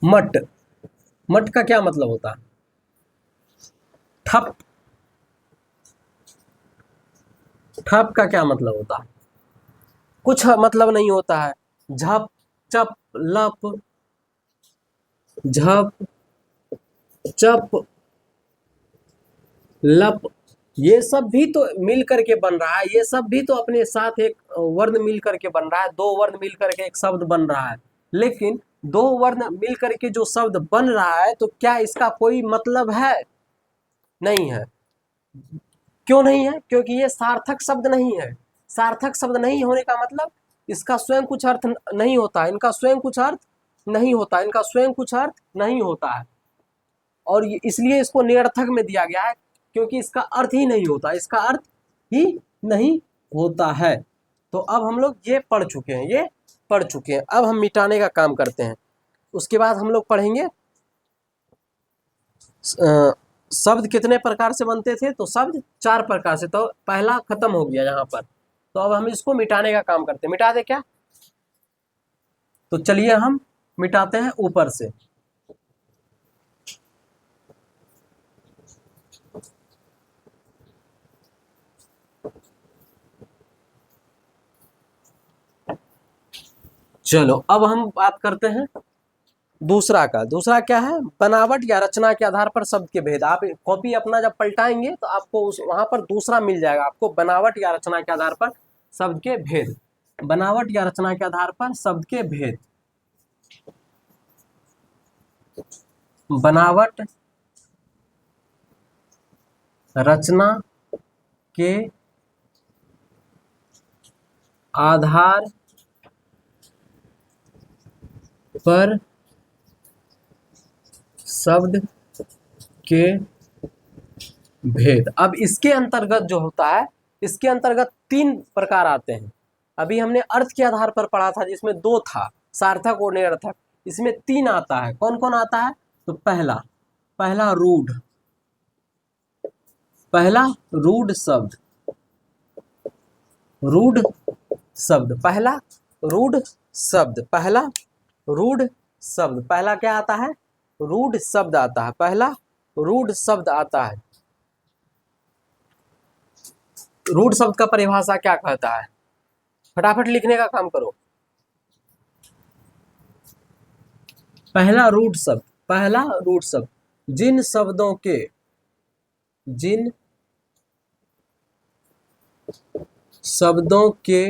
Speaker 1: मट। मट का क्या मतलब होता है? ठप। ठप का क्या मतलब होता है? कुछ मतलब नहीं होता है। झप, चप, लप, झप, चप, लप, ये सब भी तो मिल करके बन रहा है। ये सब भी तो अपने साथ एक वर्ण मिल करके बन रहा है, 2 वर्ण मिल करके एक शब्द बन रहा है। लेकिन 2 वर्ण मिल करके जो शब्द बन रहा है, तो क्या इसका कोई मतलब है? नहीं है। क्यों नहीं है? क्योंकि ये सार्थक शब्द नहीं है। सार्थक शब्द नहीं होने का मतलब इसका स्वयं कुछ अर्थ नहीं होता है, इनका स्वयं कुछ अर्थ नहीं होता है, इनका स्वयं कुछ अर्थ नहीं होता है, और इसलिए इसको निरर्थक में दिया गया है, क्योंकि इसका अर्थ ही नहीं होता, इसका अर्थ ही नहीं होता है। तो अब हम लोग ये पढ़ चुके हैं, ये पढ़ चुके हैं। अब हम मिटाने का काम करते हैं। उसके बाद हम लोग पढ़ेंगे शब्द कितने प्रकार से बनते थे, तो शब्द 4 प्रकार से। तो पहला खत्म हो गया यहाँ पर, तो अब हम इसको मिटाने का काम करते हैं। मिटा दे क्या? तो चलिए हम मिटाते हैं ऊपर से। चलो अब हम बात करते हैं दूसरा का। दूसरा क्या है? बनावट या रचना के आधार पर शब्द के भेद। आप कॉपी अपना जब पलटाएंगे तो आपको उस वहां पर दूसरा मिल जाएगा आपको, बनावट या रचना के आधार पर शब्द के भेद। बनावट या रचना के आधार पर शब्द के भेद। बनावट रचना के आधार पर शब्द के भेद। अब इसके अंतर्गत जो होता है, इसके अंतर्गत 3 प्रकार आते हैं। अभी हमने अर्थ के आधार पर पढ़ा था जिसमें 2 था, सार्थक और निरर्थक। इसमें 3 आता है। कौन कौन आता है? तो पहला रूढ़, पहला रूढ़ शब्द, रूढ़ शब्द, पहला रूढ़ शब्द, पहला रूढ़ शब्द। पहला क्या आता है? रूढ़ शब्द आता है, पहला रूढ़ शब्द आता है। रूढ़ शब्द का परिभाषा क्या कहता है? फटाफट लिखने का काम करो। पहला रूढ़ शब्द, पहला रूढ़ शब्द जिन शब्दों के, जिन शब्दों के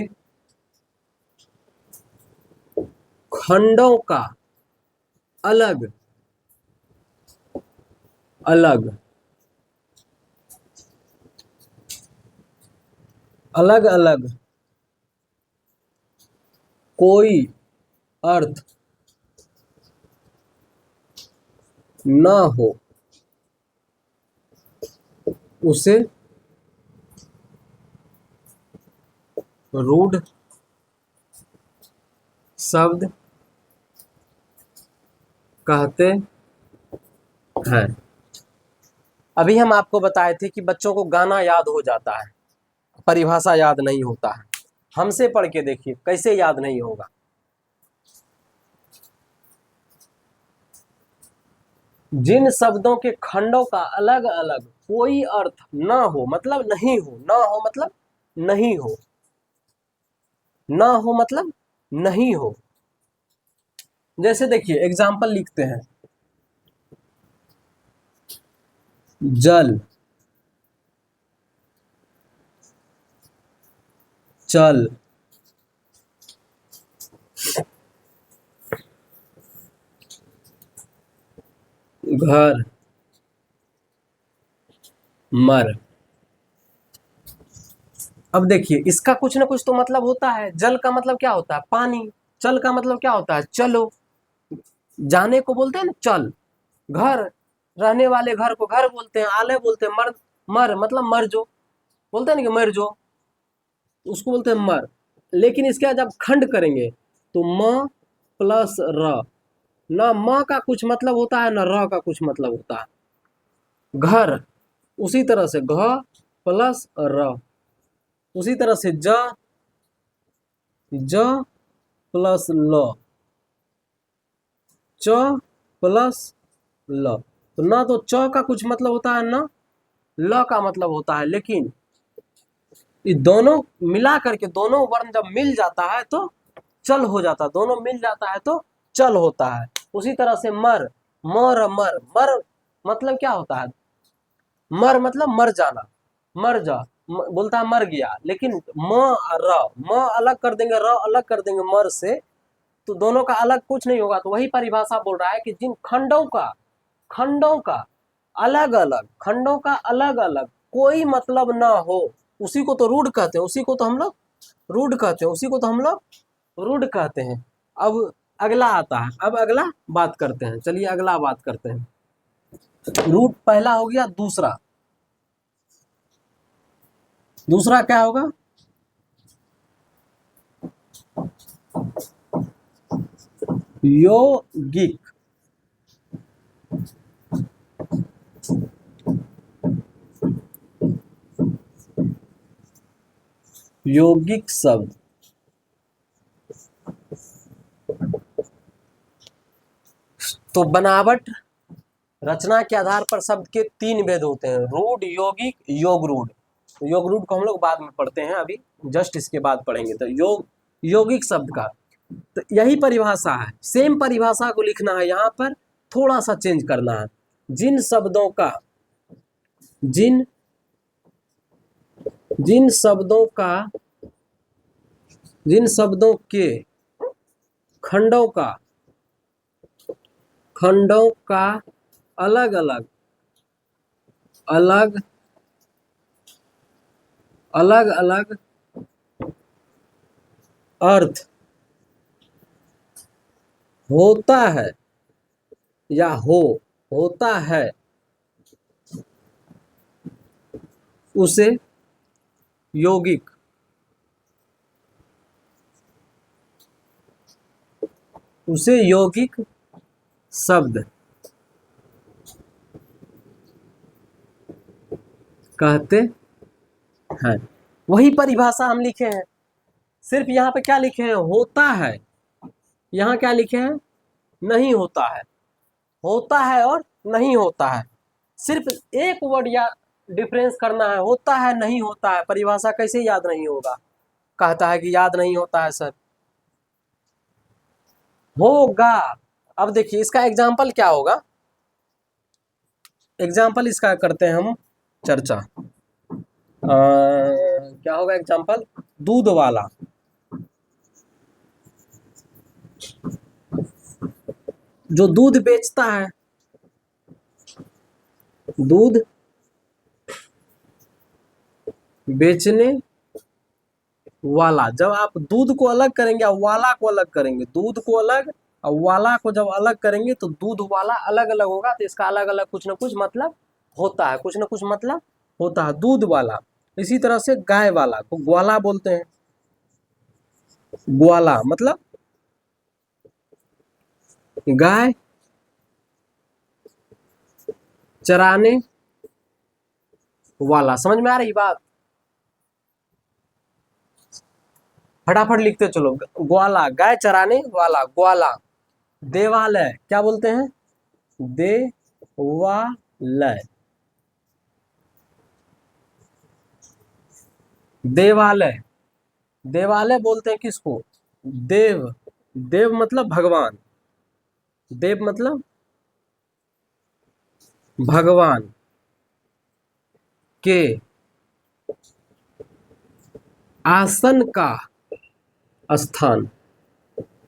Speaker 1: खंडों का अलग अलग अलग अलग कोई अर्थ न हो उसे रूढ़ शब्द कहते हैं। अभी हम आपको बताए थे कि बच्चों को गाना याद हो जाता है, परिभाषा याद नहीं होता है। हमसे पढ़ के देखिए कैसे याद नहीं होगा। जिन शब्दों के खंडों का अलग अलग कोई अर्थ न हो, मतलब नहीं हो, न हो मतलब नहीं हो, न हो मतलब नहीं हो। जैसे देखिए एग्जाम्पल लिखते हैं, जल, चल, घर, मर। अब देखिए इसका कुछ ना कुछ तो मतलब होता है। जल का मतलब क्या होता है? पानी। चल का मतलब क्या होता है? चलो, जाने को बोलते हैं ना चल। घर, रहने वाले घर को घर बोलते हैं, आले बोलते हैं, मर, मर मतलब मर जो, बोलते हैं ना कि मर जो, उसको बोलते हैं मर। लेकिन इसके जब खंड करेंगे तो म प्लस र, न म का कुछ मतलब होता है न र का कुछ मतलब होता है। घर, उसी तरह से घ प्लस र, उसी तरह से ज, ज प्लस ल, च प्लस ल। तो ना तो च का कुछ मतलब होता है ना ल का मतलब होता है। लेकिन ये दोनों मिला करके, दोनों वर्ण जब मिल जाता है तो चल हो जाता है, दोनों मिल जाता है तो चल होता है। उसी तरह से मर, मर, मर, मर मतलब क्या होता है? मर मतलब मर जाना, मर जा, बोलता है मर गया। लेकिन म और र, म अलग कर देंगे, र अलग कर देंगे मर से, तो दोनों का अलग कुछ नहीं होगा। तो वही परिभाषा बोल रहा है कि जिन खंडों का अलग अलग, खंडों का अलग अलग कोई मतलब ना हो, उसी को तो रूढ़ कहते हैं, उसी को तो हम लोग रूढ़ कहते हैं, उसी को तो हम लोग रूढ़ कहते हैं। अब अगला आता है, अब अगला बात करते हैं। चलिए अगला बात करते हैं। रूट पहला हो गया। दूसरा, दूसरा क्या होगा? यौगिक, यौगिक शब्द। तो बनावट रचना के आधार पर शब्द के तीन भेद होते हैं, रूढ़, यौगिक, योग रूढ़। योग रूढ़ को हम लोग बाद में पढ़ते हैं, अभी जस्ट इसके बाद पढ़ेंगे। तो यौगिक शब्द का तो यही परिभाषा है, सेम परिभाषा को लिखना है, यहाँ पर थोड़ा सा चेंज करना है। जिन शब्दों का जिन जिन शब्दों का जिन शब्दों के खंडों का अलग अलग अर्थ होता है या होता है, उसे यौगिक शब्द कहते हैं। वही परिभाषा हम लिखे हैं, सिर्फ यहाँ पे क्या लिखे हैं, होता है। यहाँ क्या लिखे हैं, नहीं होता है। होता है और नहीं होता है, सिर्फ एक वर्ड या डिफरेंस करना है, होता है नहीं होता है। परिभाषा कैसे याद नहीं होगा, कहता है कि याद नहीं होता है सर। होगा। अब देखिए इसका एग्जाम्पल क्या होगा, एग्जाम्पल इसका करते हैं हम चर्चा। क्या होगा एग्जाम्पल, दूध वाला। जो दूध बेचता है, दूध बेचने वाला। जब आप दूध को अलग करेंगे और वाला को अलग करेंगे, दूध को अलग और वाला को जब अलग करेंगे तो दूध वाला अलग अलग होगा, तो इसका अलग अलग कुछ ना कुछ मतलब होता है, कुछ ना कुछ मतलब होता है, दूध वाला। इसी तरह से गाय वाला को ग्वाला बोलते हैं। ग्वाला मतलब गाय चराने वाला। समझ में आ रही बात, फटाफट लिखते चलो। ग्वाला गाय चराने वाला, ग्वाला। देवालय क्या बोलते हैं, देवालय। देवालय देवालय बोलते हैं किसको, देव। देव मतलब भगवान, देव मतलब भगवान के आसन का स्थान।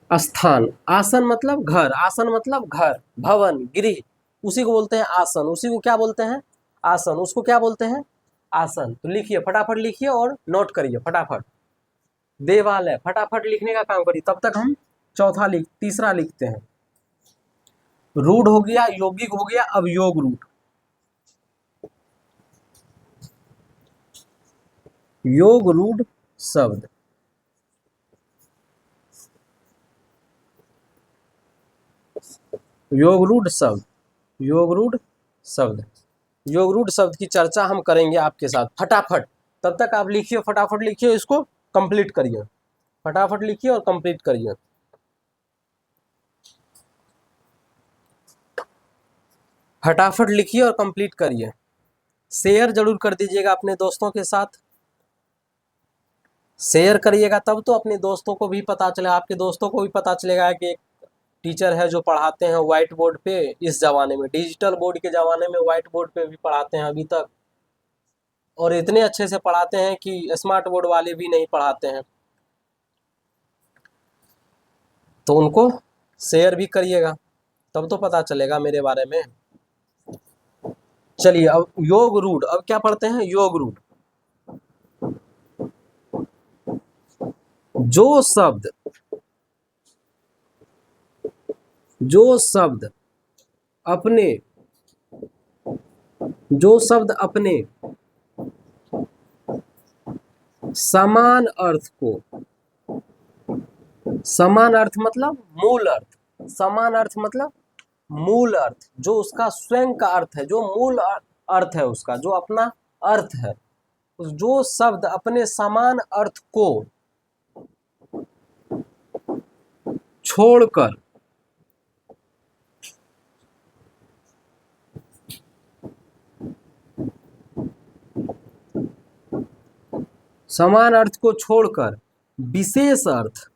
Speaker 1: आसन मतलब घर, आसन मतलब घर, भवन, गृह, उसी को बोलते हैं आसन। उसी को क्या बोलते हैं, आसन। उसको क्या बोलते हैं, आसन। तो लिखिए, फटाफट लिखिए और नोट करिए फटाफट। देवालय, फटाफट लिखने का काम करिए, तब तक हम तीसरा लिखते हैं। रूढ़ हो गया, यौगिक हो गया, अब योग रूढ़। योग रूढ़ शब्द, योग रूढ़ शब्द, योग रूढ़ शब्द, योग रूढ़ शब्द की चर्चा हम करेंगे आपके साथ फटाफट। तब तक आप लिखिए, फटाफट लिखिए, इसको कंप्लीट करिए, फटाफट लिखिए और कंप्लीट करिए। फटाफट लिखिए और कंप्लीट करिए। शेयर जरूर कर दीजिएगा अपने दोस्तों के साथ, शेयर करिएगा तब तो अपने दोस्तों को भी पता चलेगा, आपके दोस्तों को भी पता चलेगा कि एक टीचर है जो पढ़ाते हैं व्हाइट बोर्ड पे। इस जमाने में, डिजिटल बोर्ड के ज़माने में व्हाइट बोर्ड पे भी पढ़ाते हैं अभी तक, और इतने अच्छे से पढ़ाते हैं कि स्मार्ट बोर्ड वाले भी नहीं पढ़ाते हैं। तो उनको शेयर भी करिएगा, तब तो पता चलेगा मेरे बारे में। चलिए अब योग रूढ़, अब क्या पढ़ते हैं, योग रूढ़। जो शब्द अपने समान अर्थ को, समान अर्थ मतलब मूल अर्थ, समान अर्थ मतलब मूल अर्थ, जो उसका स्वयं का अर्थ है, जो मूल अर्थ है उसका, जो अपना अर्थ है, जो शब्द अपने समान अर्थ को छोड़कर समान अर्थ को छोड़कर विशेष अर्थ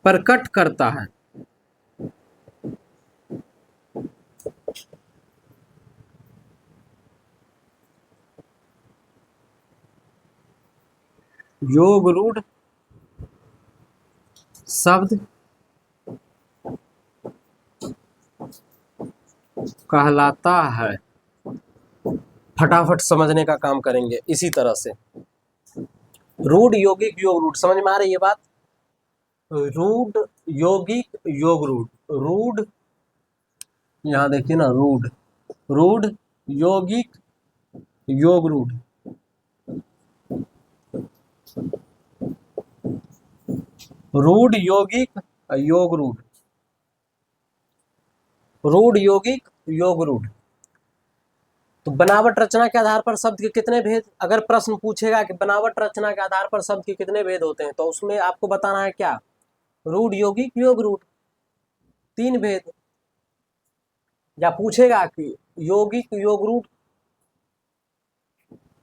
Speaker 1: प्रकट करता है, योग रूढ़ शब्द कहलाता है। फटाफट समझने का काम करेंगे इसी तरह से। रूढ़, यौगिक, योग रूढ़, समझ में आ रही है बात? रूढ़, यौगिक, योग रूढ़। रूढ़, यहां देखिए ना, रूढ़, रूढ़, यौगिक, योग रूढ़। रूढ़, यौगिक, योग रूढ़। रूढ़, यौगिक, योग रूढ़। तो बनावट रचना के आधार पर शब्द के कितने भेद, अगर प्रश्न पूछेगा कि बनावट रचना के आधार पर शब्द के कितने भेद होते हैं, तो उसमें आपको बताना है क्या? रूढ़, यौगिक, योग रूढ़, 3 भेद। या पूछेगा कि यौगिक, योग रूढ़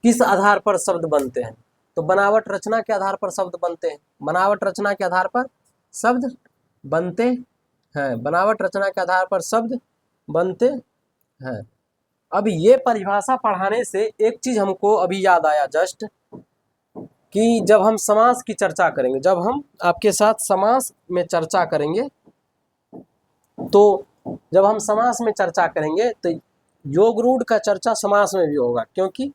Speaker 1: किस आधार पर शब्द बनते हैं, तो बनावट रचना के आधार पर शब्द बनते हैं। बनावट रचना के आधार पर शब्द बनते हैं, बनावट रचना के आधार पर शब्द बनते हैं। अब ये परिभाषा पढ़ाने से एक चीज हमको अभी याद आया जस्ट, कि जब हम समास की चर्चा करेंगे, जब हम आपके साथ समास में चर्चा करेंगे, तो जब हम समास में चर्चा करेंगे तो योग रूढ़ का चर्चा समास में भी होगा। क्योंकि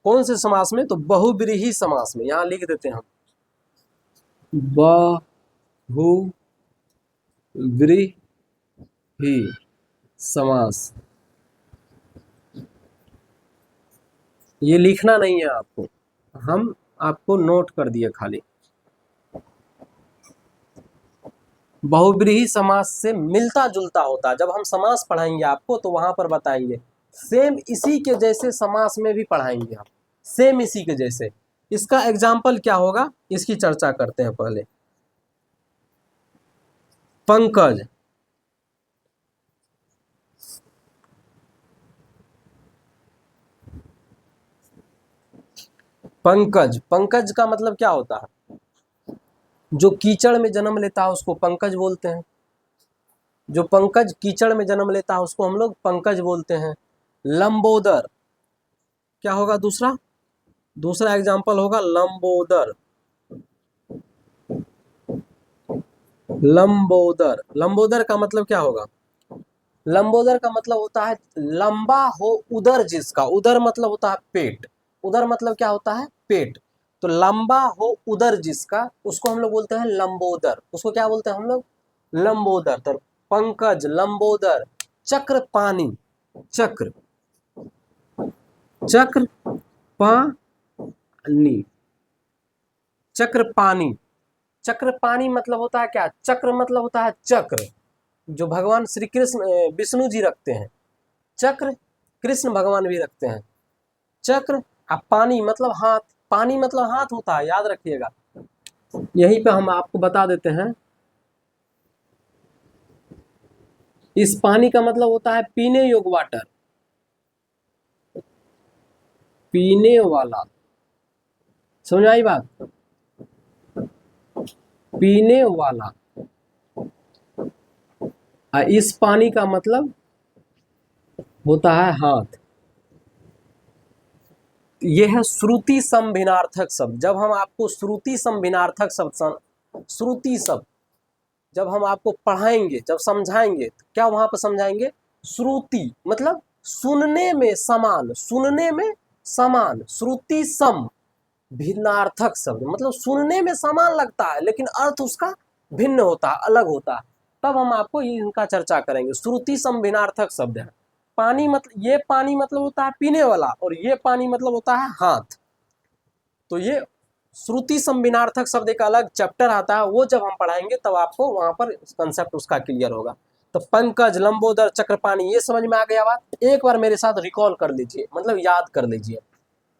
Speaker 1: कौन से समास में? तो बहुब्रीहि समास में। यहां लिख देते हैं हम, बहुब्रीहि समास। ये लिखना नहीं है आपको, हम आपको नोट कर दिए खाली। बहुब्रीहि समास से मिलता जुलता होता है। जब हम समास पढ़ाएंगे आपको तो वहां पर बताएंगे सेम इसी के जैसे समास में भी पढ़ाएंगे हम, सेम इसी के जैसे। इसका एग्जाम्पल क्या होगा, इसकी चर्चा करते हैं पहले। पंकज, पंकज, पंकज का मतलब क्या होता है? जो कीचड़ में जन्म लेता है उसको पंकज बोलते हैं। जो पंकज कीचड़ में जन्म लेता है उसको हम लोग पंकज बोलते हैं। लंबोदर क्या होगा? दूसरा एग्जाम्पल होगा लंबोदर। लंबोदर, लंबोदर का मतलब क्या होगा? लंबोदर का मतलब होता है लंबा हो उदर जिसका। उदर मतलब होता है पेट। उदर मतलब क्या होता है? पेट। तो लंबा हो उदर जिसका, उसको हम लोग बोलते हैं लंबोदर। उसको क्या बोलते हैं हम लोग? लंबोदर। तो पंकज, लंबोदर, चक्रपाणी, चक्र, चक्रपाणी, चक्रपाणी। चक्रपाणी मतलब होता है क्या? चक्र मतलब होता है चक्र, जो भगवान श्री कृष्ण विष्णु जी रखते हैं। चक्र कृष्ण भगवान भी रखते हैं। चक्र। अब पानी मतलब हाथ, पानी मतलब हाथ होता है, याद रखिएगा। यहीं पे हम आपको बता देते हैं, इस पानी का मतलब होता है पीने योग्य वाटर, पीने वाला। समझ आई बात? पीने वाला। इस पानी का मतलब होता है हाथ। यह है श्रुति सम भिन्नार्थक शब्द। जब हम आपको श्रुति सम भिन्नार्थक शब्द, श्रुति शब्द जब हम आपको पढ़ाएंगे, जब समझाएंगे, तो क्या वहां पर समझाएंगे? श्रुति मतलब सुनने में समान, सुनने में समान। श्रुति सम भिन्नार्थक शब्द मतलब सुनने में समान लगता है लेकिन अर्थ उसका भिन्न होता है, अलग होता है। तब हम आपको इनका चर्चा करेंगे। श्रुति सम भिन्नार्थक शब्द है। पानी मतलब, ये पानी मतलब होता है पीने वाला, और ये पानी मतलब होता है हाथ। तो ये श्रुति संविनार्थक शब्द एक अलग चैप्टर आता है, वो जब हम पढ़ाएंगे तब आपको वहां पर कंसेप्ट उसका क्लियर होगा। तो पंकज, लंबोदर, चक्रपाणी, ये समझ में आ गया बात। एक बार मेरे साथ रिकॉल कर लीजिए, मतलब याद कर लीजिए।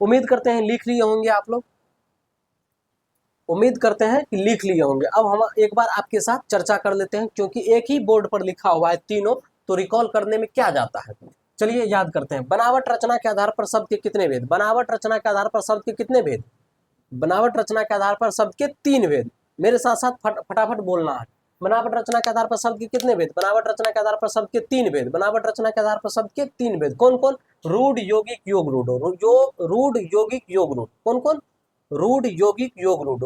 Speaker 1: उम्मीद करते हैं लिख लिए होंगे आप लोग, उम्मीद करते हैं कि लिख लिए होंगे। अब हम एक बार आपके साथ चर्चा कर लेते हैं, क्योंकि एक ही बोर्ड पर लिखा हुआ है तीनों, तो रिकॉल करने में क्या जाता है। चलिए याद करते हैं। बनावट रचना के आधार पर शब्द के कितने भेद? बनावट रचना के आधार पर शब्द के कितने भेद? बनावट रचना के आधार पर शब्द के 3 भेद। मेरे साथ साथ फटाफट बोलना है। बनावट रचना के आधार पर शब्द के कितने भेद? बनावट रचना के आधार पर शब्द के 3 भेद। बनावट रचना के आधार पर शब्द के 3 भेद। कौन कौन? रूढ़, यौगिक, योग रूढ़। रूढ़, यौगिक, योग रूढ़। कौन कौन? रूढ़, यौगिक, योग रूढ़।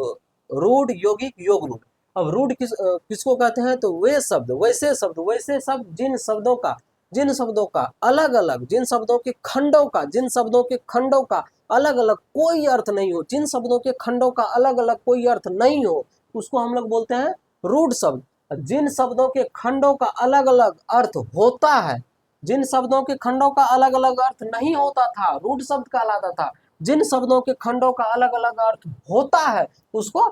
Speaker 1: रूढ़, यौगिक, योग रूढ़। अब रूढ़ किसको कहते हैं? तो वे शब्द, वैसे शब्द, वैसे शब्द जिन शब्दों का अलग अलग, जिन शब्दों के खंडों का, जिन शब्दों के खंडों का अलग अलग कोई अर्थ नहीं हो, जिन शब्दों के खंडों का अलग अलग कोई अर्थ नहीं हो, उसको हम लोग बोलते हैं रूढ़ शब्द। जिन शब्दों के खंडों का अलग अलग अर्थ होता है, जिन शब्दों के खंडों का अलग अलग अर्थ नहीं होता था, रूढ़ शब्द कहलाता था। जिन शब्दों के खंडों का अलग अलग अर्थ होता है, उसको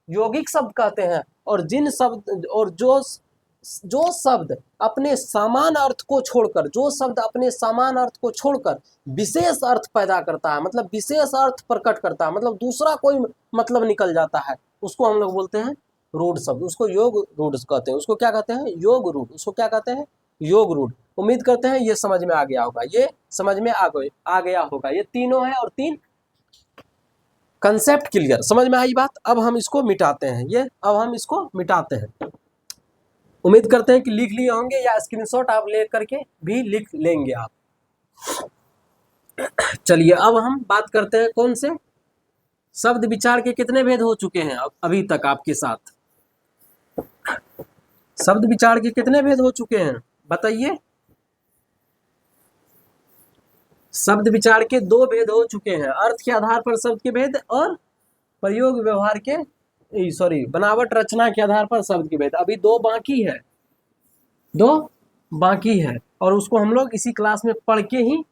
Speaker 1: यौगिक शब्द कहते हैं। और जिन शब्द, और जो शब्द अपने समान अर्थ को छोड़कर, जो शब्द अपने समान अर्थ को छोड़कर विशेष अर्थ पैदा करता है, मतलब विशेष अर्थ प्रकट करता है, मतलब दूसरा कोई मतलब निकल जाता है, उसको हम लोग बोलते हैं रूढ़ शब्द। उसको योग रूढ़ कहते हैं। उसको क्या कहते हैं? योग रूढ़। उसको क्या कहते हैं? योग रूढ़। उम्मीद करते हैं ये समझ में आ गया होगा, ये समझ में आ गया होगा। ये तीनों है और 3 कंसेप्ट क्लियर, समझ में आई बात। अब हम इसको मिटाते हैं, अब हम इसको मिटाते हैं। उम्मीद करते हैं कि लिख लिए होंगे, या स्क्रीनशॉट आप ले करके भी लिख लेंगे आप। चलिए अब हम बात करते हैं कौन से शब्द विचार के कितने भेद हो चुके हैं अभी तक आपके साथ। शब्द विचार के कितने भेद हो चुके हैं बताइए। शब्द विचार के 2 भेद हो चुके हैं, अर्थ के आधार पर शब्द के भेद, और प्रयोग व्यवहार के, सॉरी, बनावट रचना के आधार पर शब्द के भेद। अभी 2 बाकी है, 2 बाकी है, और उसको हम लोग इसी क्लास में पढ़ के ही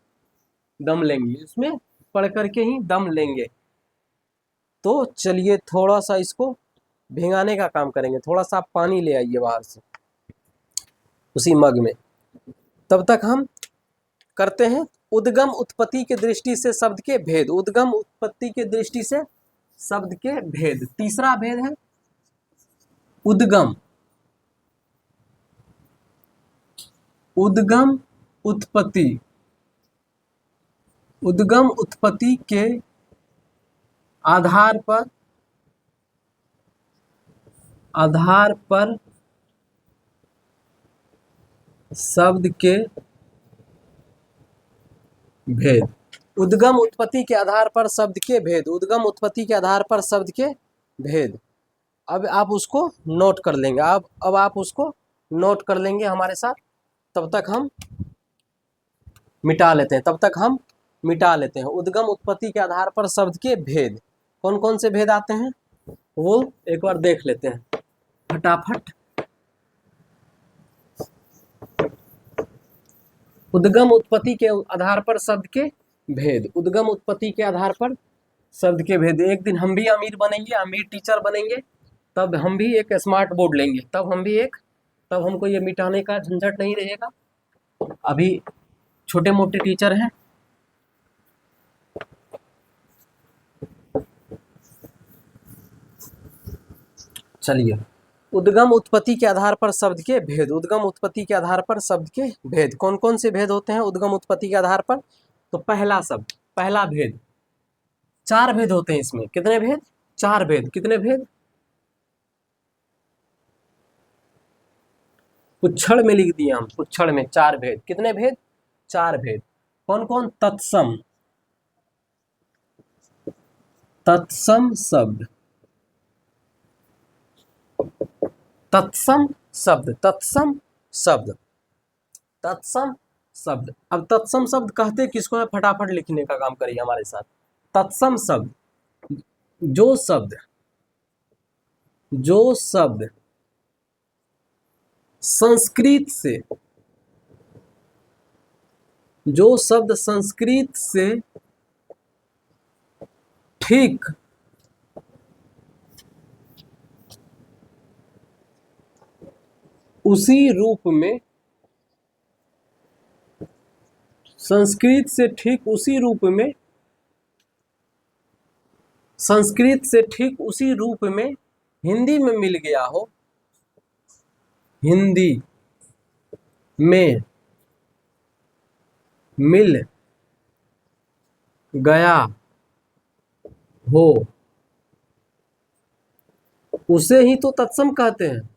Speaker 1: दम लेंगे, इसमें पढ़ करके ही दम लेंगे। तो चलिए थोड़ा सा इसको भिंगाने का काम करेंगे। थोड़ा सा आप पानी ले आइए बाहर से उसी मग में। तब तक हम करते हैं उद्गम उत्पत्ति के दृष्टि से शब्द के भेद। उद्गम उत्पत्ति के दृष्टि से शब्द के भेद। तीसरा भेद है उद्गम, उद्गम उत्पत्ति, उद्गम उत्पत्ति के आधार पर शब्द के भेद। उद्गम उत्पत्ति के आधार पर शब्द के भेद। उद्गम उत्पत्ति के आधार पर शब्द के भेद। अब आप उसको नोट कर लेंगे, अब आप उसको नोट कर लेंगे हमारे साथ। तब तक हम मिटा लेते हैं। उद्गम उत्पत्ति के आधार पर शब्द के भेद। कौन कौन से भेद आते हैं वो एक बार देख लेते हैं फटाफट। उद्गम उत्पत्ति के आधार पर शब्द के भेद। उद्गम उत्पत्ति के आधार पर शब्द के भेद। एक दिन हम भी अमीर बनेंगे, अमीर टीचर बनेंगे, तब हम भी एक स्मार्ट बोर्ड लेंगे, तब हमको ये मिटाने का झंझट नहीं रहेगा। अभी छोटे मोटे टीचर हैं। चलिए, उद्गम उत्पत्ति के आधार पर शब्द के भेद। उद्गम उत्पत्ति के आधार पर शब्द के भेद। कौन कौन से भेद होते हैं उद्गम उत्पत्ति के आधार पर? तो पहला भेद, 4 भेद होते हैं इसमें। कितने भेद? 4 भेद। कितने भेद? पुच्छड़ में लिख दिए हम, पुच्छड़ में 4 भेद। कितने भेद? 4 भेद। कौन कौन? तत्सम, तत्सम शब्द, तत्सम शब्द, तत्सम शब्द, तत्सम शब्द। अब तत्सम शब्द कहते किसको है? फटाफट लिखने का काम करिए हमारे साथ। तत्सम शब्द, जो शब्द संस्कृत से जो शब्द संस्कृत से ठीक उसी रूप में, संस्कृत से ठीक उसी रूप में, संस्कृत से ठीक उसी रूप में हिंदी में मिल गया हो, हिंदी में मिल गया हो, उसे ही तो तत्सम कहते हैं।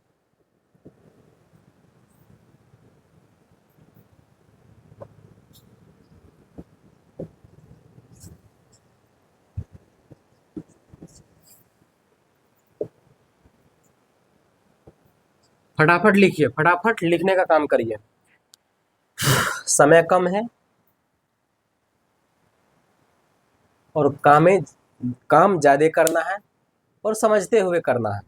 Speaker 1: फटाफट लिखिए, फटाफट लिखने का काम करिए, समय कम है और काम ज्यादा करना है और समझते हुए करना है।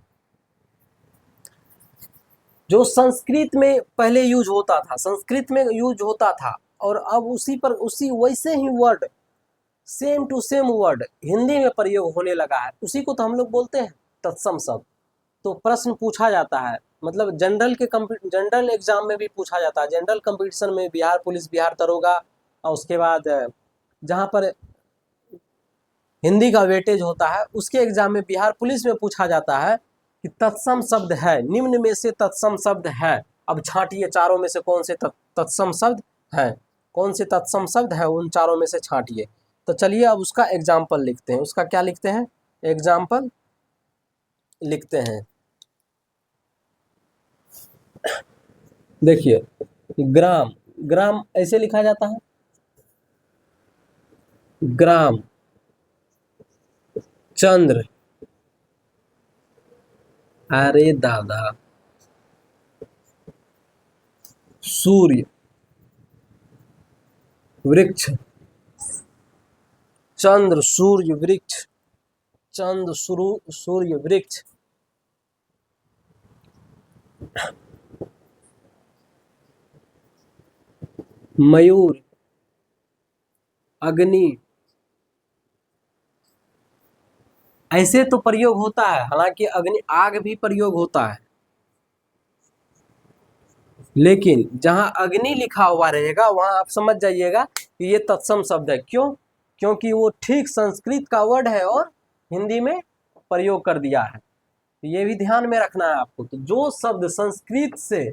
Speaker 1: जो संस्कृत में पहले यूज होता था, संस्कृत में यूज होता था, और अब उसी वैसे ही word, same to same word Hindi में प्रयोग होने लगा है, उसी को तो हम लोग बोलते हैं तत्सम शब्द। तो प्रश्न पूछा जाता है, मतलब जनरल एग्जाम में भी पूछा जाता है, जनरल कंपटीशन में बिहार पुलिस, बिहार दरोगा, और उसके बाद जहाँ पर हिंदी का वेटेज होता है उसके एग्जाम में बिहार पुलिस में पूछा जाता है कि तत्सम शब्द है, निम्न में से तत्सम शब्द है, अब छांटिए चारों में से कौन से तत्सम शब्द है, कौन से तत्सम शब्द है, उन चारों में से छांटिए। तो चलिए अब उसका एग्जाम्पल लिखते हैं। उसका क्या लिखते हैं? एग्जाम्पल लिखते हैं। देखिए, ग्राम, ग्राम ऐसे लिखा जाता है, ग्राम चंद्र, अरे दादा, सूर्य वृक्ष, चंद्र सूर्य वृक्ष, चंद्र सूर्य वृक्ष, मयूर, अग्नि, ऐसे तो प्रयोग होता है। हालांकि अग्नि, आग भी प्रयोग होता है, लेकिन जहां अग्नि लिखा हुआ रहेगा वहां आप समझ जाइएगा कि ये तत्सम शब्द है। क्यों? क्योंकि वो ठीक संस्कृत का वर्ड है और हिंदी में प्रयोग कर दिया है। तो ये भी ध्यान में रखना है आपको। तो जो शब्द संस्कृत से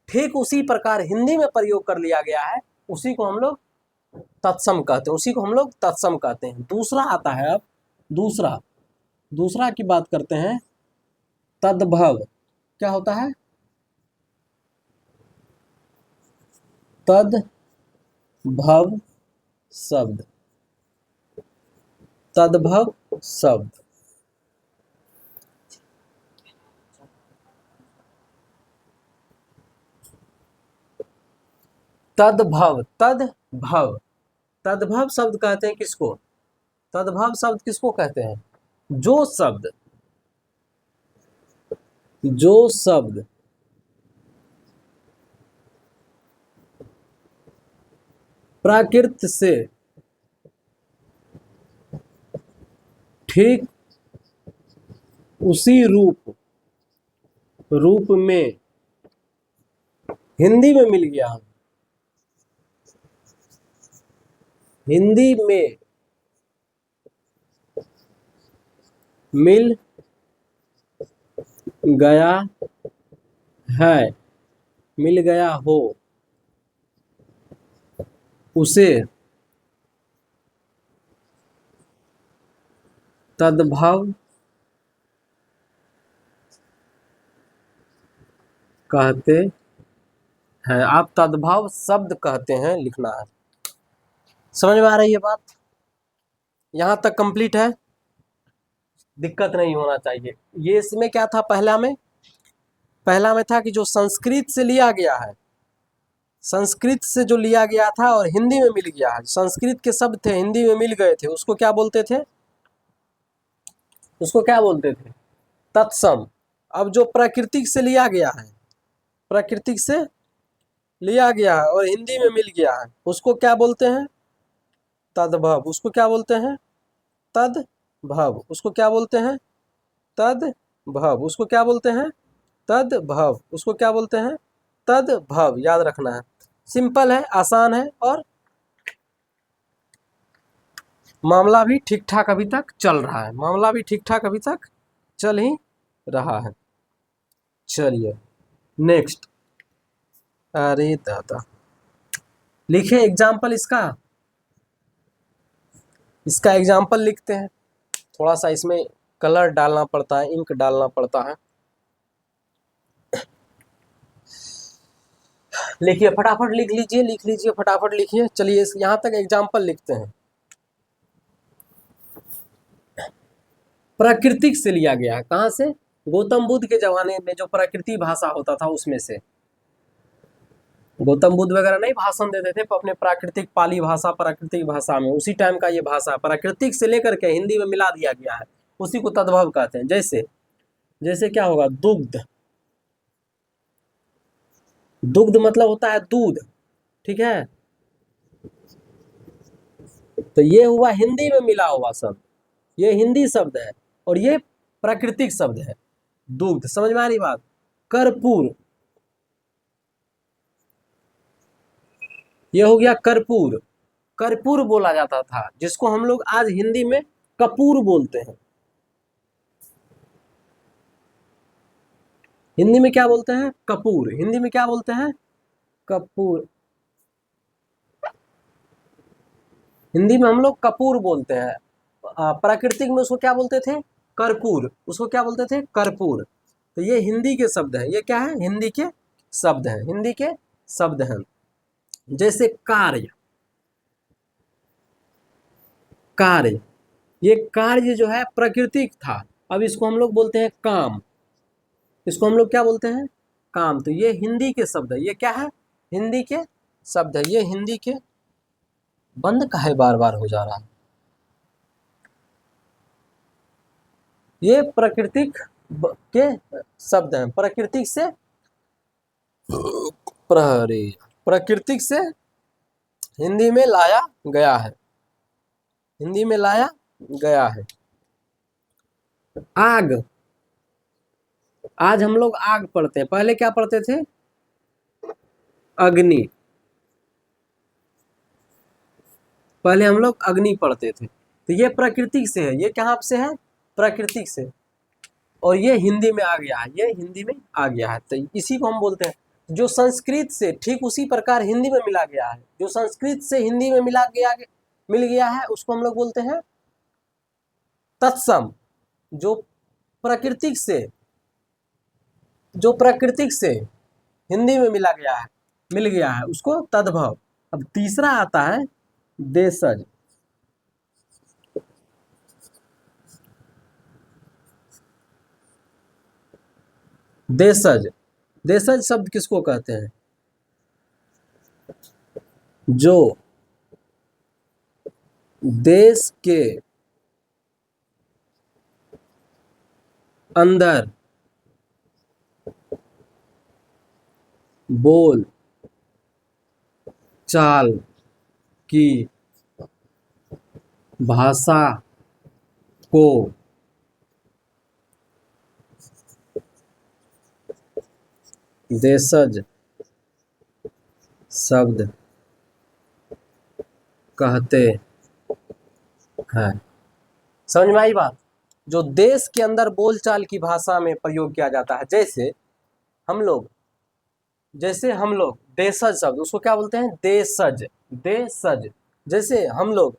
Speaker 1: ठीक उसी प्रकार हिंदी में प्रयोग कर लिया गया है उसी को हम लोग तत्सम कहते हैं, उसी को हम लोग तत्सम कहते हैं। दूसरा आता है, अब दूसरा की बात करते हैं, तद्भव। क्या होता है? तद्भव शब्द, तद्भव शब्द, तद्भव, तद्भव, तद्भव शब्द कहते हैं किसको? तद्भव शब्द किसको कहते हैं? जो शब्द प्राकृत से ठीक उसी रूप में हिंदी में मिल गया, हिंदी में मिल गया है, मिल गया हो, उसे तद्भव कहते हैं। आप तद्भव शब्द कहते हैं लिखना है। समझ में आ रही है बात? यहां तक कंप्लीट है, दिक्कत नहीं होना चाहिए। ये इसमें क्या था? पहला में था कि जो संस्कृत से लिया गया है, संस्कृत से जो लिया गया था और हिंदी में मिल गया है, संस्कृत के शब्द थे हिंदी में मिल गए थे, उसको क्या बोलते थे? उसको क्या बोलते थे? तत्सम। अब जो प्राकृतिक से लिया गया है, प्राकृतिक से लिया गया है और हिंदी में मिल गया है, उसको क्या बोलते हैं? तद्भव। उसको क्या बोलते हैं? तद्भव। उसको क्या बोलते हैं? तद्भव। उसको क्या बोलते हैं? तद्भव। उसको क्या बोलते हैं? तद्भव। याद रखना है, सिंपल है, आसान है, और मामला भी ठीक ठाक अभी तक चल रहा है। मामला भी ठीक ठाक अभी तक चल ही रहा है। चलिए नेक्स्ट। अरे दादा, लिखे एग्जाम्पल इसका। इसका एग्जाम्पल लिखते हैं। थोड़ा सा इसमें कलर डालना पड़ता है, इंक डालना पड़ता है। लिखिए फटाफट, लिख लीजिए, लिख लीजिए, फटाफट लिखिए। चलिए यहाँ तक एग्जाम्पल लिखते हैं। प्राकृतिक से लिया गया है। कहाँ से? गौतम बुद्ध के जमाने में जो प्राकृतिक भाषा होता था उसमें से। गौतम बुद्ध वगैरह नहीं भाषण देते थे अपने प्राकृतिक पाली भाषा, प्राकृतिक भाषा में, उसी टाइम का ये भाषा प्राकृतिक से लेकर के हिंदी में मिला दिया गया है, उसी को तद्भव कहते हैं। जैसे जैसे क्या होगा? दुग्ध। दुग्ध मतलब होता है दूध, ठीक है? तो ये हुआ हिंदी में मिला हुआ शब्द, ये हिंदी शब्द है, और ये प्राकृतिक शब्द है दुग्ध। समझ में आ रही बात? कर्पूर, ये हो गया कर्पूर। कर्पूर बोला जाता था, जिसको हम लोग आज हिंदी में कपूर बोलते हैं। हिंदी में क्या बोलते हैं? कपूर। हिंदी में क्या बोलते हैं? कपूर। हिंदी में हम लोग कपूर बोलते हैं। प्राकृतिक में उसको क्या बोलते थे? कर्पूर। उसको क्या बोलते थे? कर्पूर। तो ये हिंदी के शब्द हैं। ये क्या है? हिंदी के शब्द हैं, हिंदी के शब्द हैं। जैसे कार्य। कार्य, ये कार्य जो है प्राकृतिक था, अब इसको हम लोग बोलते हैं काम। इसको हम लोग क्या बोलते हैं? काम। तो ये हिंदी के शब्द है। ये क्या है? हिंदी के शब्द है। ये हिंदी के, बंद काहे बार बार हो जा रहा है? ये प्राकृतिक के शब्द हैं। प्राकृतिक से प्रहरी, प्राकृतिक से हिंदी में लाया गया है, हिंदी में लाया गया है। आग। आज हम लोग आग पढ़ते हैं, पहले क्या पढ़ते थे? अग्नि। पहले हम लोग अग्नि पढ़ते थे। तो ये प्राकृतिक से है। ये कहाँ से है? प्राकृतिक से। और ये हिंदी में आ गया है, ये हिंदी में आ गया है। तो इसी को हम बोलते हैं, जो संस्कृत से ठीक उसी प्रकार हिंदी में मिला गया है, जो संस्कृत से हिंदी में मिल गया है, उसको हम लोग बोलते हैं तत्सम। जो प्राकृतिक से, जो प्राकृतिक से हिंदी में मिल गया है, उसको तद्भव। अब तीसरा आता है देशज। देशज, देशज शब्द किसको कहते हैं? जो देश के अंदर बोल चाल की भाषा को देशज शब्द कहते हैं। समझ में आई बात? जो देश के अंदर बोलचाल की भाषा में प्रयोग किया जाता है। जैसे हम लोग देशज शब्द, उसको क्या बोलते हैं? देशज। देशज। जैसे हम लोग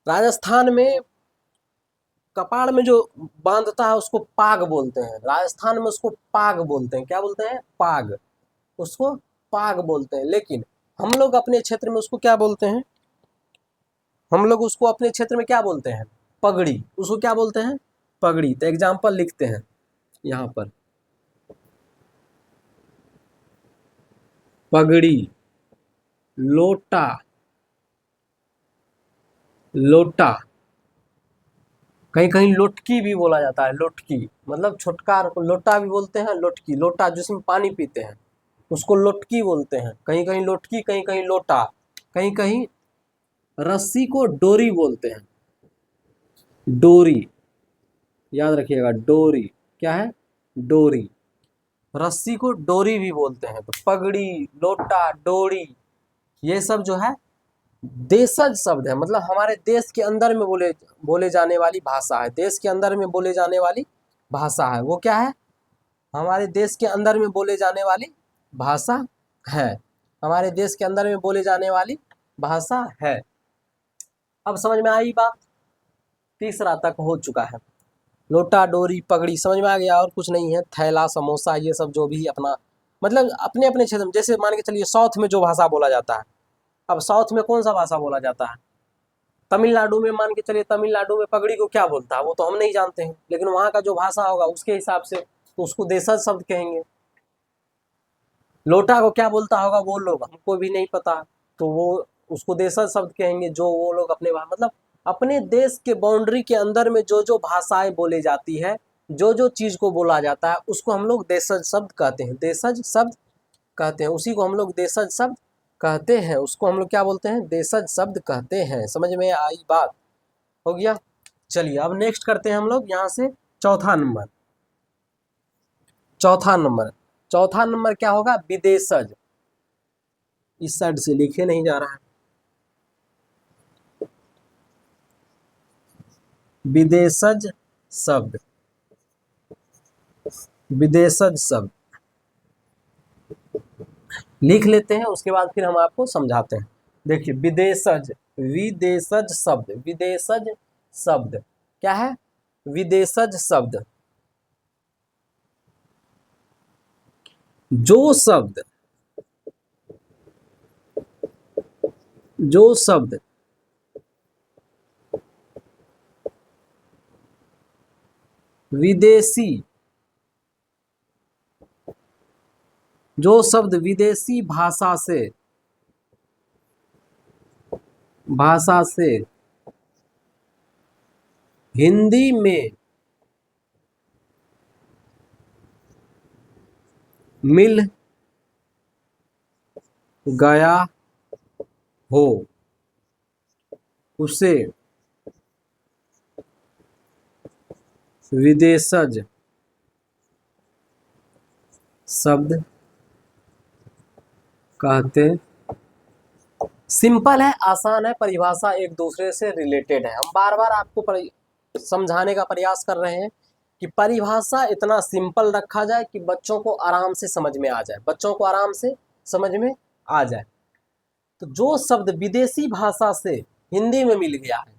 Speaker 1: राजस्थान में कपाड़ में जो बांधता है उसको पाग बोलते हैं। राजस्थान में उसको पाग बोलते हैं। क्या बोलते हैं? पाग। उसको पाग बोलते हैं। लेकिन हम लोग अपने क्षेत्र में उसको क्या बोलते हैं? हम लोग उसको अपने क्षेत्र में क्या बोलते हैं? पगड़ी। उसको क्या बोलते हैं? पगड़ी। तो एग्जाम्पल लिखते हैं यहाँ पर। पगड़ी, लोटा। लोटा, कहीं कहीं लोटकी भी बोला जाता है। लोटकी मतलब छोटका, लोटा भी बोलते हैं, लोटकी। लोटा जिसमें पानी पीते हैं, उसको लोटकी बोलते हैं, कहीं कहीं लोटकी, कहीं कहीं लोटा, कहीं कहीं रस्सी को डोरी बोलते हैं, डोरी, याद रखिएगा डोरी, क्या है, डोरी। रस्सी को डोरी भी बोलते हैं। तो पगड़ी, लोटा, डोरी, ये सब जो है देशज शब्द है, मतलब हमारे देश के अंदर में बोले जाने वाली भाषा है, देश के अंदर में बोले जाने वाली भाषा है। वो क्या है, हमारे देश के अंदर में बोले जाने वाली भाषा है, हमारे देश के अंदर में बोले जाने वाली भाषा है। अब समझ में आई बात, तीसरा तक हो चुका है। लोटा, डोरी, पगड़ी समझ में आ गया, और कुछ नहीं है। थैला, समोसा, ये सब जो भी अपना मतलब अपने अपने क्षेत्र में, जैसे मान के चलिए साउथ में जो भाषा बोला जाता है, अब साउथ में कौन सा भाषा बोला जाता है, तमिलनाडु में मान के चलिए, तमिलनाडु में पगड़ी को क्या बोलता है वो तो हम नहीं जानते हैं, लेकिन वहाँ का जो भाषा होगा उसके हिसाब से तो उसको देशज शब्द कहेंगे। लोटा को क्या बोलता होगा वो लोग, हमको भी नहीं पता, तो वो उसको देशज शब्द कहेंगे, जो वो लोग अपने मतलब अपने देश के बाउंड्री के अंदर में जो जो भाषाएं बोली जाती है, जो जो चीज को बोला जाता है, उसको हम लोग देशज शब्द कहते हैं, देशज शब्द कहते हैं, उसी को हम लोग देशज शब्द कहते हैं, उसको हम लोग क्या बोलते हैं, देशज शब्द कहते हैं। समझ में आई बात, हो गया। चलिए अब नेक्स्ट करते हैं हम लोग यहाँ से चौथा नंबर। चौथा नंबर, चौथा नंबर क्या होगा, विदेशज। इस साइड से लिखे नहीं जा रहा है, विदेशज शब्द, विदेशज शब्द लिख लेते हैं, उसके बाद फिर हम आपको समझाते हैं। देखिए विदेशज, विदेशज शब्द, विदेशज शब्द क्या है, विदेशज शब्द जो शब्द, जो शब्द विदेशी, जो शब्द विदेशी भाषा से हिंदी में मिल गया हो, उसे विदेशज शब्द कहते। सिंपल है, आसान है, परिभाषा एक दूसरे से रिलेटेड है। हम बार बार आपको समझाने का प्रयास कर रहे हैं कि परिभाषा इतना सिंपल रखा जाए कि बच्चों को आराम से समझ में आ जाए, बच्चों को आराम से समझ में आ जाए। तो जो शब्द विदेशी भाषा से हिंदी में मिल गया है,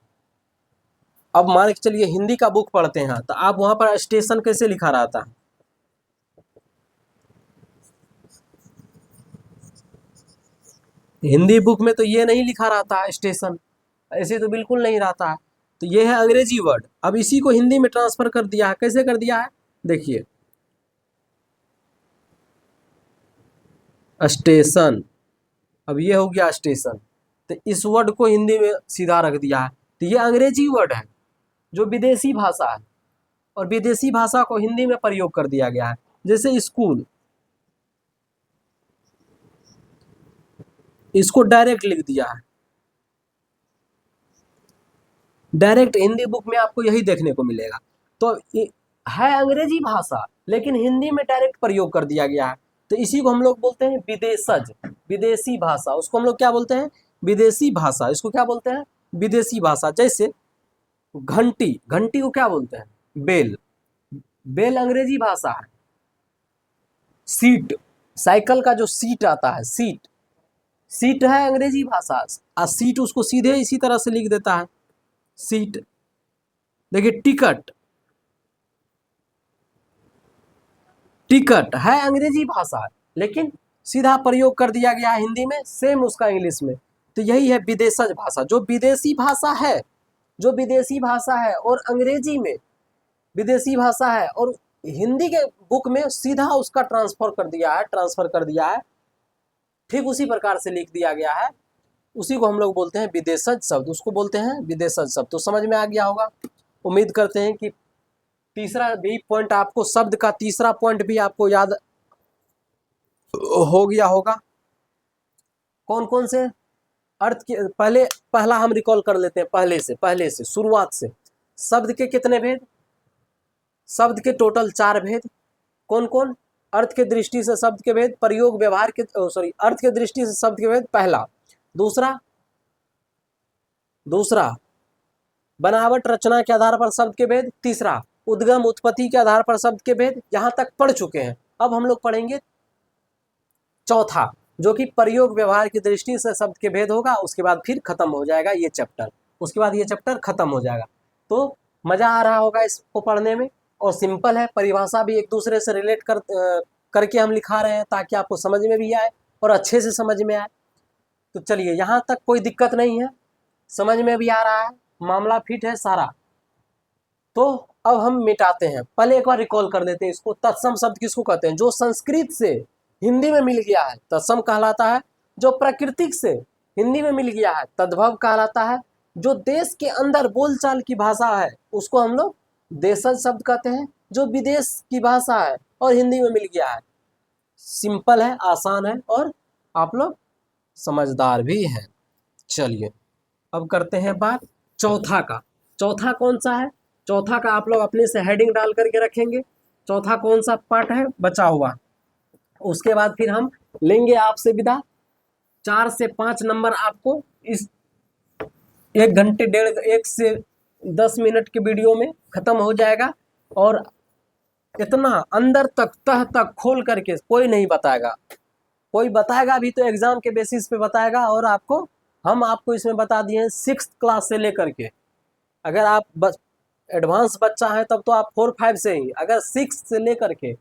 Speaker 1: अब मान के चलिए हिंदी का बुक पढ़ते हैं तो आप वहां पर स्टेशन कैसे लिखा रहता है, हिंदी बुक में तो ये नहीं लिखा रहता है स्टेशन, ऐसे तो बिल्कुल नहीं रहता है। तो ये है अंग्रेजी वर्ड, अब इसी को हिंदी में ट्रांसफर कर दिया है, कैसे कर दिया है, देखिए स्टेशन, अब ये हो गया स्टेशन, तो इस वर्ड को हिंदी में सीधा रख दिया है। तो ये अंग्रेजी वर्ड है जो विदेशी भाषा है, और विदेशी भाषा को हिंदी में प्रयोग कर दिया गया है। जैसे स्कूल, इसको डायरेक्ट लिख दिया है, डायरेक्ट हिंदी बुक में आपको यही देखने को मिलेगा। तो है अंग्रेजी भाषा लेकिन हिंदी में डायरेक्ट प्रयोग कर दिया गया है, तो इसी को हम लोग बोलते हैं विदेशज, विदेशी भाषा, उसको हम लोग क्या बोलते हैं, विदेशी भाषा, इसको क्या बोलते हैं, विदेशी भाषा। जैसे घंटी, घंटी को क्या बोलते हैं, बेल, बेल अंग्रेजी भाषा है। सीट, साइकिल का जो सीट आता है, सीट, सीट है अंग्रेजी भाषा, और सीट उसको सीधे इसी तरह से लिख देता है, सीट। देखिए टिकट, टिकट है अंग्रेजी भाषा लेकिन सीधा प्रयोग कर दिया गया है हिंदी में, सेम उसका इंग्लिश में। तो यही है विदेशज भाषा, जो विदेशी भाषा है, जो विदेशी भाषा है और अंग्रेजी में विदेशी भाषा है और हिंदी के बुक में सीधा उसका ट्रांसफर कर दिया है, ट्रांसफर कर दिया है, ठीक उसी प्रकार से लिख दिया गया है, उसी को हम लोग बोलते हैं विदेशज शब्द, उसको बोलते हैं विदेशज शब्द। तो समझ में आ गया होगा, उम्मीद करते हैं कि तीसरा भी पॉइंट आपको, शब्द का तीसरा पॉइंट भी आपको याद हो गया होगा। कौन कौन से अर्थ के, पहला हम रिकॉल कर लेते हैं, पहले से शुरुआत से। शब्द के कितने भेद? शब्द के टोटल 4 भेद। कौन कौन? अर्थ के दृष्टि से शब्द के भेद, प्रयोग व्यवहार के, सॉरी, अर्थ के दृष्टि से शब्द के भेद पहला। दूसरा बनावट रचना के आधार पर शब्द के भेद। तीसरा उद्गम उत्पत्ति के आधार पर शब्द के भेद। यहां तक पढ़ चुके हैं। अब हम लोग पढ़ेंगे चौथा, जो कि प्रयोग व्यवहार की दृष्टि से शब्द के भेद होगा। उसके बाद फिर खत्म हो जाएगा ये चैप्टर, उसके बाद ये चैप्टर खत्म हो जाएगा। तो मजा आ रहा होगा इसको पढ़ने में, और सिंपल है, परिभाषा भी एक दूसरे से रिलेट करके हम लिखा रहे हैं ताकि आपको समझ में भी आए और अच्छे से समझ में आए। तो चलिए, यहाँ तक कोई दिक्कत नहीं है, समझ में भी आ रहा है, मामला फिट है सारा। तो अब हम मिटाते हैं, पहले एक बार रिकॉल कर लेते हैं इसको। तत्सम शब्द किसको कहते हैं? जो संस्कृत से हिंदी में मिल गया है तत्सम कहलाता है। जो प्राकृतिक से हिंदी में मिल गया है तद्भव कहलाता है। जो देश के अंदर बोलचाल की भाषा है उसको हम लोग देशज शब्द कहते हैं। जो विदेश की भाषा है और हिंदी में मिल गया है, सिंपल है, आसान है, और आप लोग समझदार भी हैं। चलिए, अब करते हैं बात चौथा का। चौथा कौन सा है? चौथा का आप लोग अपने से हेडिंग डाल करके रखेंगे। चौथा कौन सा पार्ट है बचा हुआ? उसके बाद फिर हम लेंगे आपसे विदा। 4 से 5 नंबर आपको इस 1 घंटे 1 से 10 मिनट के वीडियो में खत्म हो जाएगा। और इतना अंदर तक, तह तक खोल करके कोई नहीं बताएगा। कोई बताएगा भी तो एग्जाम के बेसिस पे बताएगा। और हम आपको इसमें बता दिए हैं 6th क्लास से लेकर के, अगर आप एडवांस बच्चा है तब तो आप 4-5 से ही, अगर 6 से लेकर के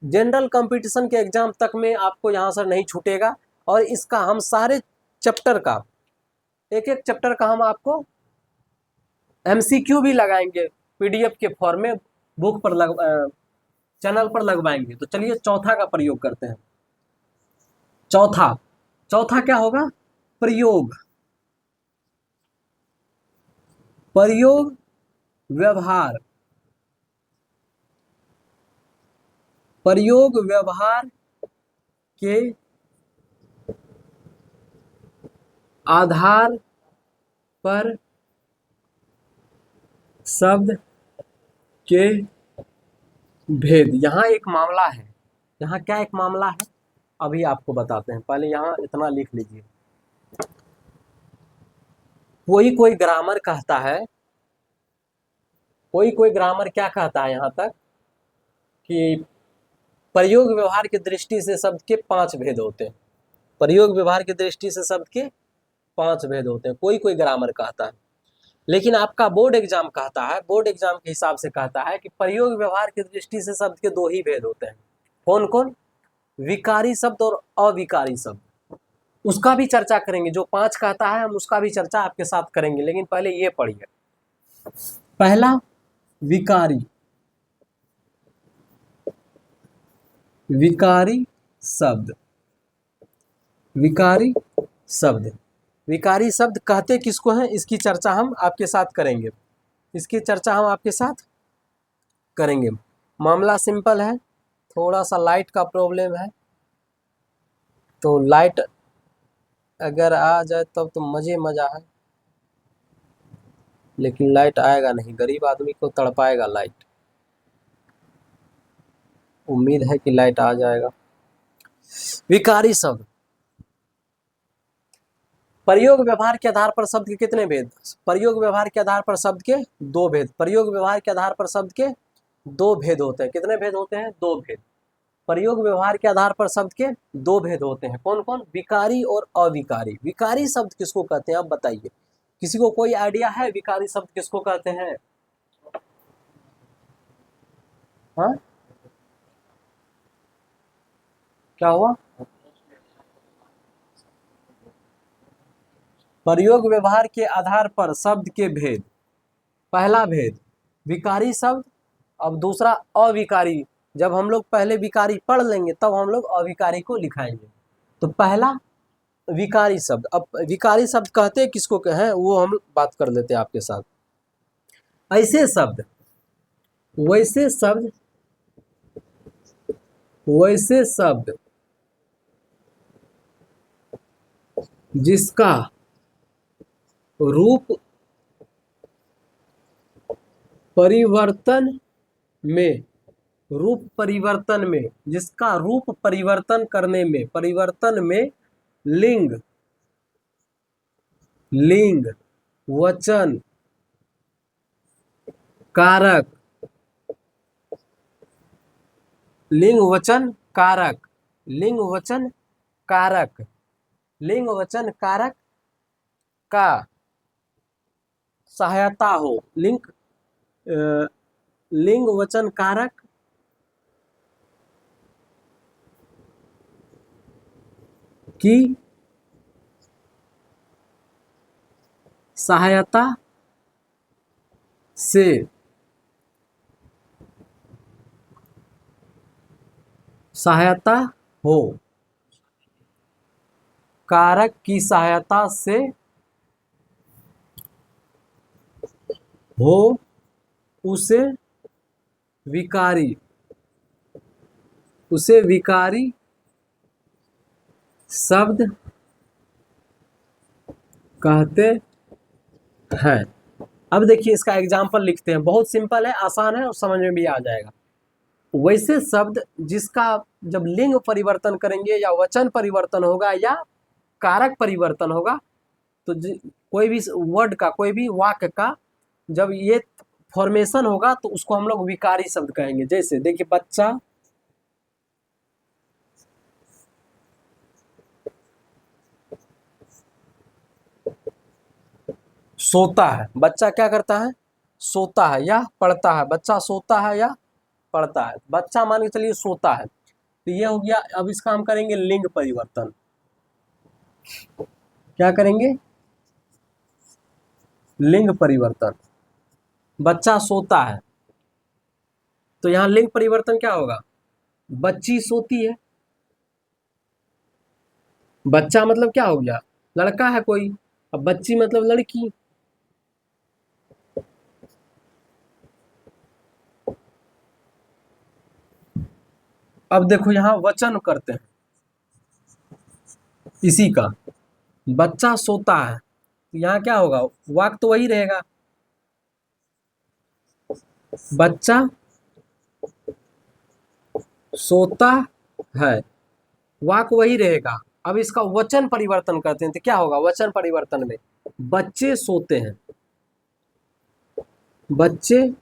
Speaker 1: जनरल कंपटीशन के एग्जाम तक में आपको यहाँ से नहीं छूटेगा। और इसका हम सारे चैप्टर का, एक एक चैप्टर का हम आपको MCQ भी लगाएंगे PDF के फॉर्म में, बुक पर चैनल पर लगवाएंगे। तो चलिए चौथा का प्रयोग करते हैं। चौथा क्या होगा? प्रयोग व्यवहार। प्रयोग व्यवहार के आधार पर शब्द के भेद। यहाँ एक मामला है। यहाँ क्या एक मामला है अभी आपको बताते हैं। पहले यहाँ इतना लिख लीजिए। कोई ग्रामर कहता है, कोई ग्रामर क्या कहता है यहाँ तक कि प्रयोग व्यवहार की दृष्टि से शब्द के 5 भेद होते हैं। प्रयोग व्यवहार की दृष्टि से शब्द के 5 भेद होते हैं, कोई ग्रामर कहता है। लेकिन आपका बोर्ड एग्जाम कहता है, बोर्ड एग्जाम के हिसाब से कहता है कि प्रयोग व्यवहार की दृष्टि से शब्द के 2 ही भेद होते हैं। कौन कौन? विकारी शब्द और अविकारी शब्द। उसका भी चर्चा करेंगे। जो 5 कहता है हम उसका भी चर्चा आपके साथ करेंगे, लेकिन पहले ये पढ़िए। पहला, विकारी शब्द। विकारी शब्द कहते किसको हैं, इसकी चर्चा हम आपके साथ करेंगे। मामला सिंपल है, थोड़ा सा लाइट का प्रॉब्लम है। तो लाइट अगर आ जाए तब तो मजा है, लेकिन लाइट आएगा नहीं, गरीब आदमी को तड़पाएगा लाइट। उम्मीद है कि लाइट आ जाएगा। विकारी शब्द। प्रयोग व्यवहार के आधार पर शब्द के कितने भेद? प्रयोग व्यवहार के आधार पर शब्द के 2 भेद। प्रयोग व्यवहार के आधार पर शब्द के 2 भेद होते हैं। कितने भेद होते हैं? 2 भेद। प्रयोग व्यवहार के आधार पर शब्द के 2 भेद होते हैं। कौन कौन? विकारी और अविकारी। विकारी शब्द किसको कहते हैं आप बताइए? किसी को कोई आइडिया है विकारी शब्द किसको कहते हैं? हाँ, क्या हुआ? प्रयोग व्यवहार के आधार पर शब्द के भेद। पहला भेद विकारी शब्द, अब दूसरा अविकारी। जब हम लोग पहले विकारी पढ़ लेंगे तब हम लोग अविकारी को लिखाएंगे। तो पहला विकारी शब्द। अब विकारी शब्द कहते किसको हैं वो हम बात कर लेते हैं आपके साथ। ऐसे शब्द, वैसे शब्द जिसका रूप परिवर्तन में, रूप परिवर्तन में, जिसका रूप परिवर्तन करने में, परिवर्तन में लिंग, लिंग वचन कारक, लिंग वचन कारक, लिंग वचन कारक, लिंग वचन कारक का सहायता हो, लिंग वचन कारक की सहायता से सहायता हो, कारक की सहायता से हो, उसे विकारी, उसे विकारी शब्द कहते हैं। अब देखिए इसका एग्जाम्पल लिखते हैं, बहुत सिंपल है, आसान है और समझ में भी आ जाएगा। वैसे शब्द जिसका जब लिंग परिवर्तन करेंगे या वचन परिवर्तन होगा या कारक परिवर्तन होगा, तो कोई भी वर्ड का, कोई भी वाक्य का जब ये फॉर्मेशन होगा तो उसको हम लोग विकारी शब्द कहेंगे। जैसे देखिए बच्चा सोता है, बच्चा क्या करता है, सोता है या पढ़ता है, बच्चा सोता है या पढ़ता है, बच्चा मान के चलिए सोता है, तो ये हो गया। अब इसका हम करेंगे लिंग परिवर्तन, क्या करेंगे, लिंग परिवर्तन। बच्चा सोता है तो यहां लिंग परिवर्तन क्या होगा, बच्ची सोती है। बच्चा मतलब क्या हो गया, लड़का है कोई, अब बच्ची मतलब लड़की। अब देखो यहां वचन करते हैं इसी का, बच्चा सोता है, तो यहां क्या होगा, वाक्य तो वही रहेगा, बच्चा सोता है, वाक्य वही रहेगा। अब इसका वचन परिवर्तन करते हैं तो क्या होगा, वचन परिवर्तन में बच्चे सोते हैं, बच्चे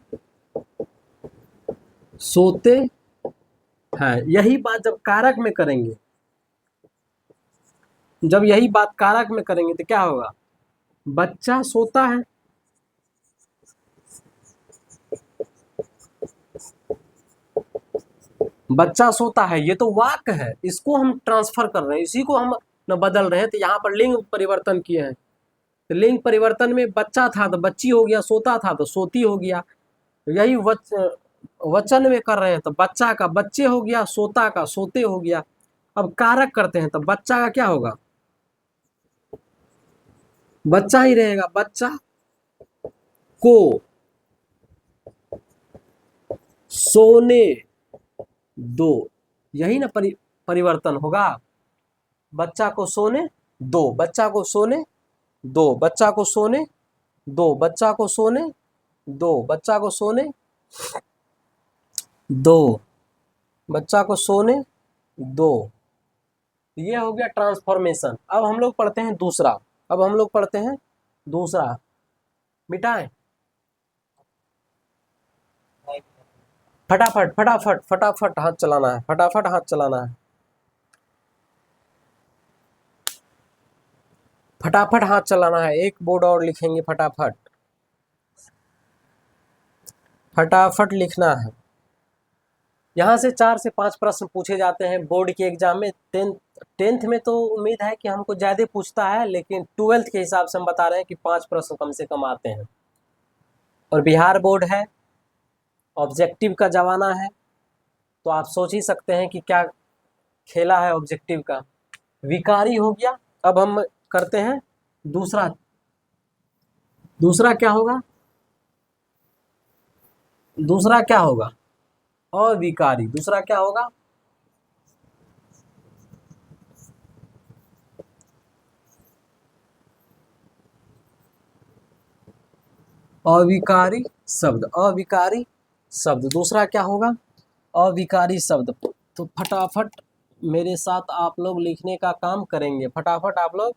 Speaker 1: सोते हैं। यही बात जब कारक में करेंगे, जब यही बात कारक में करेंगे तो क्या होगा, बच्चा सोता है, बच्चा सोता है, ये तो वाक्य है, इसको हम ट्रांसफर कर रहे हैं, इसी को हम न बदल रहे हैं। तो यहाँ पर लिंग परिवर्तन किए हैं, तो लिंग परिवर्तन में बच्चा था तो बच्ची हो गया, सोता था तो सोती हो गया। यही वचन में कर रहे हैं तो बच्चा का बच्चे हो गया, सोता का सोते हो गया। अब कारक करते हैं तो बच्चा का क्या होगा, बच्चा ही रहेगा, बच्चा को सोने दो, यही ना परिवर्तन होगा, बच्चा को सोने दो, बच्चा को सोने दो, बच्चा को सोने दो, बच्चा को सोने दो, बच्चा को सोने दो, बच्चा को सोने दो। ये हो गया ट्रांसफॉर्मेशन। अब हम लोग पढ़ते हैं दूसरा, अब हम लोग पढ़ते हैं दूसरा, मिटाएं फटाफट फटाफट फटाफट हाथ चलाना है, फटाफट हाथ चलाना है, फटाफट हाथ चलाना है। एक बोर्ड और लिखेंगे, फटाफट फटाफट लिखना है। यहाँ से 4 से 5 प्रश्न पूछे जाते हैं बोर्ड के एग्जाम में। टेंथ में तो उम्मीद है कि हमको ज़्यादा पूछता है, लेकिन 12th के हिसाब से हम बता रहे हैं कि 5 प्रश्न कम से कम आते हैं। और बिहार बोर्ड है, ऑब्जेक्टिव का जमाना है, तो आप सोच ही सकते हैं कि क्या खेला है ऑब्जेक्टिव का। विकारी हो गया। अब हम करते हैं दूसरा, दूसरा क्या होगा, दूसरा क्या होगा, अविकारी। दूसरा क्या होगा, अविकारी शब्द, अविकारी शब्द। दूसरा क्या होगा? अविकारी शब्द। तो फटाफट मेरे साथ आप लोग लिखने का काम करेंगे, फटाफट आप लोग।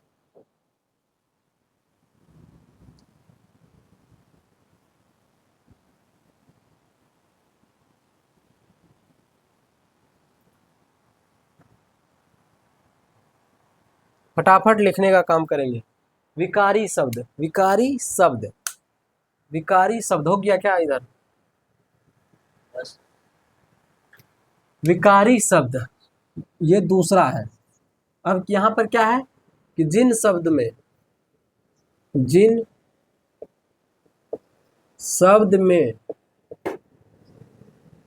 Speaker 1: फटाफट लिखने का काम करेंगे। विकारी शब्द, विकारी शब्द, विकारी शब्द हो गया क्या इधर? विकारी शब्द ये दूसरा है। अब यहाँ पर क्या है कि जिन शब्द में, जिन शब्द में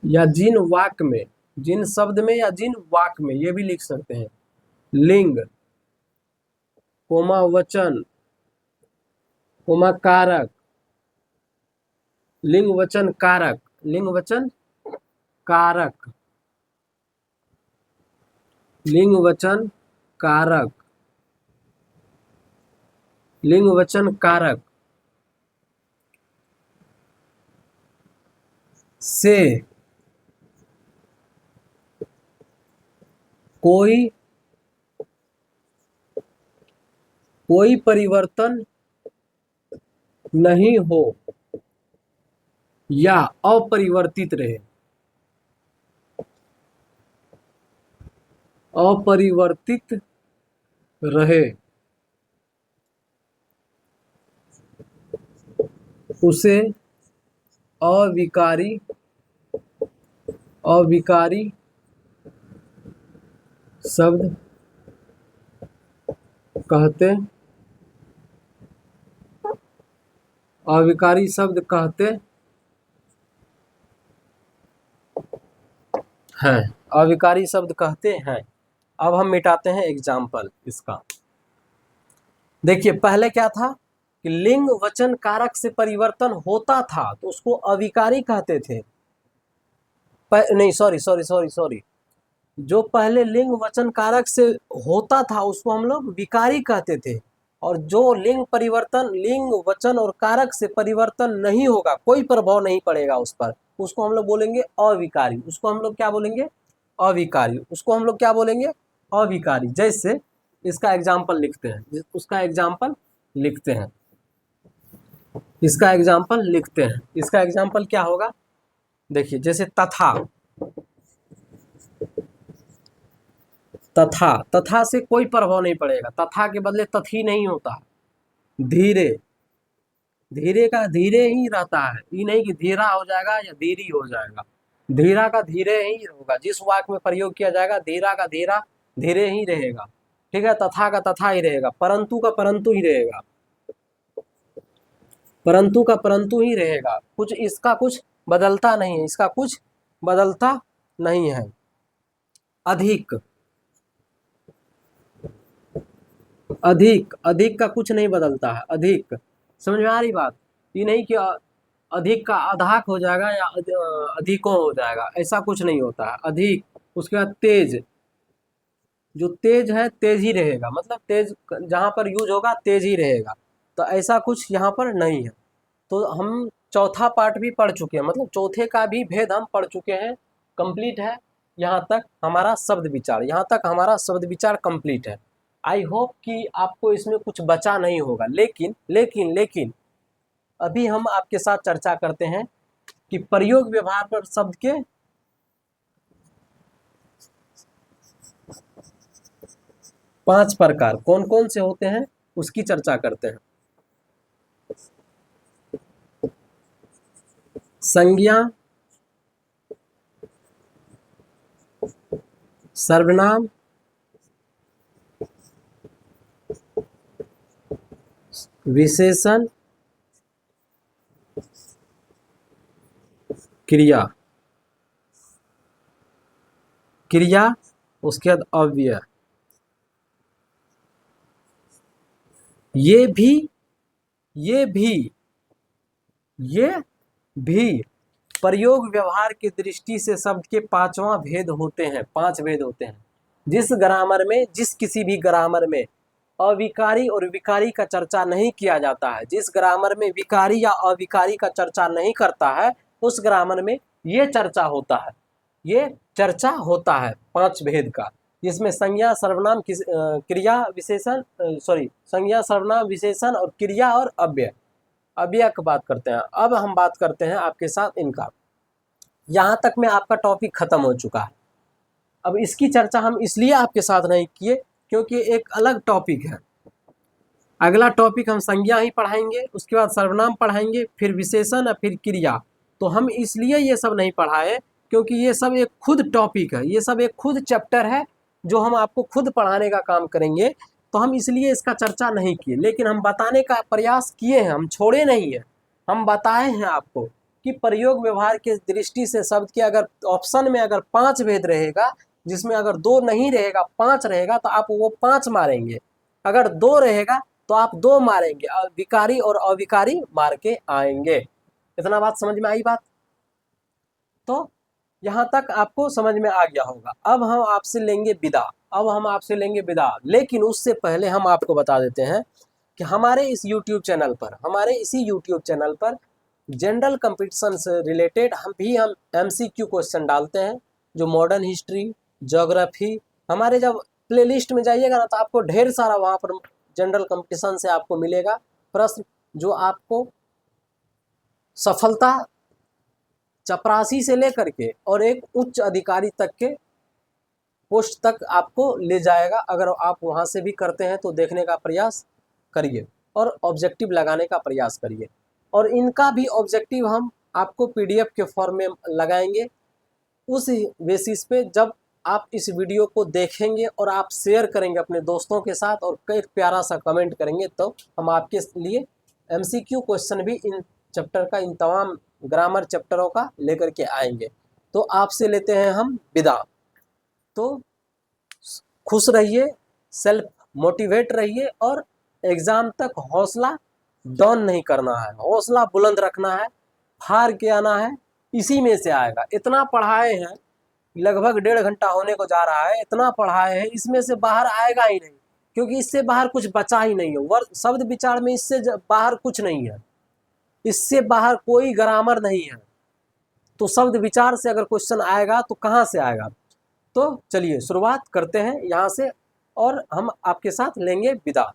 Speaker 1: या जिन वाक्य में, जिन शब्द में या जिन वाक्य में, ये भी लिख सकते हैं, लिंग, कोमा वचन, कोमा कारक, लिंग वचन कारक, लिंग वचन कारक, लिंग वचन कारक, लिंग वचन कारक से कोई परिवर्तन नहीं हो या अपरिवर्तित रहे, अपरिवर्तित रहे, उसे अविकारी, अविकारी शब्द कहते, अविकारी शब्द कहते हैं, अविकारी शब्द कहते हैं। अब हम मिटाते हैं एग्जाम्पल इसका। देखिए पहले क्या था कि लिंग वचन कारक से परिवर्तन होता था तो उसको अविकारी कहते थे। नहीं सॉरी, जो पहले लिंग वचन कारक से होता था उसको हम लोग विकारी कहते थे, और जो लिंग परिवर्तन, लिंग वचन और कारक से परिवर्तन नहीं होगा, कोई प्रभाव नहीं पड़ेगा उस पर, उसको हम लोग बोलेंगे अविकारी। उसको हम लोग क्या बोलेंगे? अविकारी। उसको हम लोग क्या बोलेंगे? अविकारी। जैसे इसका एग्जाम्पल लिखते हैं, उसका एग्जाम्पल लिखते हैं, इसका एग्जाम्पल लिखते हैं। इसका एग्जाम्पल क्या होगा? देखिए जैसे तथा, तथा, तथा से कोई प्रभाव नहीं पड़ेगा, तथा के बदले तथी नहीं होता। धीरे, धीरे का धीरे ही रहता है, ये नहीं कि धीरा हो जाएगा या धीरी हो जाएगा, धीरा का धीरे ही होगा। जिस वाक्य में प्रयोग किया जाएगा धीरा का धीरा धीरे ही रहेगा, ठीक है। तथा का तथा ही रहेगा, परंतु का परंतु ही रहेगा, परंतु का परंतु ही रहेगा। कुछ इसका कुछ बदलता नहीं है, इसका कुछ बदलता नहीं है। अधिक, अधिक, अधिक का कुछ नहीं बदलता है। अधिक, समझ में आ रही बात? ये नहीं कि अधिक का अधाक हो जाएगा या अधिकों हो जाएगा, ऐसा कुछ नहीं होता है। अधिक, उसके बाद तेज, जो तेज है तेज ही रहेगा, मतलब तेज जहाँ पर यूज होगा तेज ही रहेगा, तो ऐसा कुछ यहाँ पर नहीं है। तो हम चौथा पार्ट भी पढ़ चुके हैं, मतलब चौथे का भी भेद हम पढ़ चुके हैं, कंप्लीट है। यहाँ तक हमारा शब्द विचार, यहाँ तक हमारा शब्द विचार कंप्लीट है। आई होप कि आपको इसमें कुछ बचा नहीं होगा। लेकिन लेकिन लेकिन अभी हम आपके साथ चर्चा करते हैं कि प्रयोग व्यवहार पर शब्द के 5 प्रकार कौन कौन से होते हैं उसकी चर्चा करते हैं। संज्ञा, सर्वनाम, विशेषण, क्रिया, क्रिया उसके बाद अव्यय। ये भी प्रयोग व्यवहार की दृष्टि से शब्द के 5वां भेद होते हैं, 5 भेद होते हैं। जिस ग्रामर में, जिस किसी भी ग्रामर में अविकारी और विकारी का चर्चा नहीं किया जाता है। जिस ग्रामर में विकारी या अविकारी का चर्चा नहीं करता है उस ग्रामर में ये चर्चा होता है, ये चर्चा होता है 5 भेद का, जिसमें संज्ञा सर्वनाम क्रिया विशेषण संज्ञा सर्वनाम विशेषण और क्रिया और अव्यय की बात करते हैं। अब हम बात करते हैं आपके साथ इनका। यहाँ तक में आपका टॉपिक खत्म हो चुका है। अब इसकी चर्चा हम इसलिए आपके साथ नहीं किए क्योंकि एक अलग टॉपिक है। अगला टॉपिक हम संज्ञा ही पढ़ाएंगे, उसके बाद सर्वनाम पढ़ाएंगे, फिर विशेषण और फिर क्रिया। तो हम इसलिए ये सब नहीं पढ़ाए क्योंकि ये सब एक खुद टॉपिक है, ये सब एक खुद चैप्टर है जो हम आपको खुद पढ़ाने का काम करेंगे। तो हम इसलिए इसका चर्चा नहीं किए, लेकिन हम बताने का प्रयास किए हैं, हम छोड़े नहीं हैं। हम बताए हैं आपको कि प्रयोग व्यवहार के दृष्टि से शब्द के अगर ऑप्शन में अगर 5 भेद रहेगा, जिसमें अगर 2 नहीं रहेगा 5 रहेगा तो आप वो 5 मारेंगे, अगर 2 रहेगा तो आप 2 मारेंगे, विकारी और अविकारी मार के आएंगे। इतना बात समझ में आई बात? तो यहाँ तक आपको समझ में आ गया होगा। अब हम आपसे लेंगे विदा, लेकिन उससे पहले हम आपको बता देते हैं कि हमारे इस YouTube चैनल पर, हमारे इसी YouTube चैनल पर जनरल कंपटीशन से रिलेटेड हम MCQ क्वेश्चन डालते हैं, जो मॉडर्न हिस्ट्री, ज्योग्राफी, हमारे जब प्लेलिस्ट में जाइएगा ना तो आपको ढेर सारा वहाँ पर जनरल कंपटीशन से आपको मिलेगा प्रश्न, जो आपको सफलता चपरासी से लेकर के और एक उच्च अधिकारी तक के पोस्ट तक आपको ले जाएगा। अगर आप वहाँ से भी करते हैं तो देखने का प्रयास करिए और ऑब्जेक्टिव लगाने का प्रयास करिए। और इनका भी ऑब्जेक्टिव हम आपको PDF के फॉर्म में लगाएंगे, उस बेसिस पे जब आप इस वीडियो को देखेंगे और आप शेयर करेंगे अपने दोस्तों के साथ और एक प्यारा सा कमेंट करेंगे, तो हम आपके लिए MCQ क्वेश्चन भी इन चैप्टर का, इन तमाम ग्रामर चैप्टरों का लेकर के आएंगे। तो आपसे लेते हैं हम विदा। तो खुश रहिए, सेल्फ मोटिवेट रहिए और एग्ज़ाम तक हौसला डाउन नहीं करना है, हौसला बुलंद रखना है, हार के आना है, इसी में से आएगा। इतना पढ़ाए हैं, लगभग 1.5 घंटा होने को जा रहा है, इतना पढ़ाए हैं, इसमें से बाहर आएगा ही नहीं, क्योंकि इससे बाहर कुछ बचा ही नहीं है। शब्द विचार में इससे बाहर कुछ नहीं है, इससे बाहर कोई ग्रामर नहीं है। तो शब्द विचार से अगर क्वेश्चन आएगा तो कहाँ से आएगा? तो चलिए शुरुआत करते हैं यहाँ से और हम आपके साथ लेंगे विदा।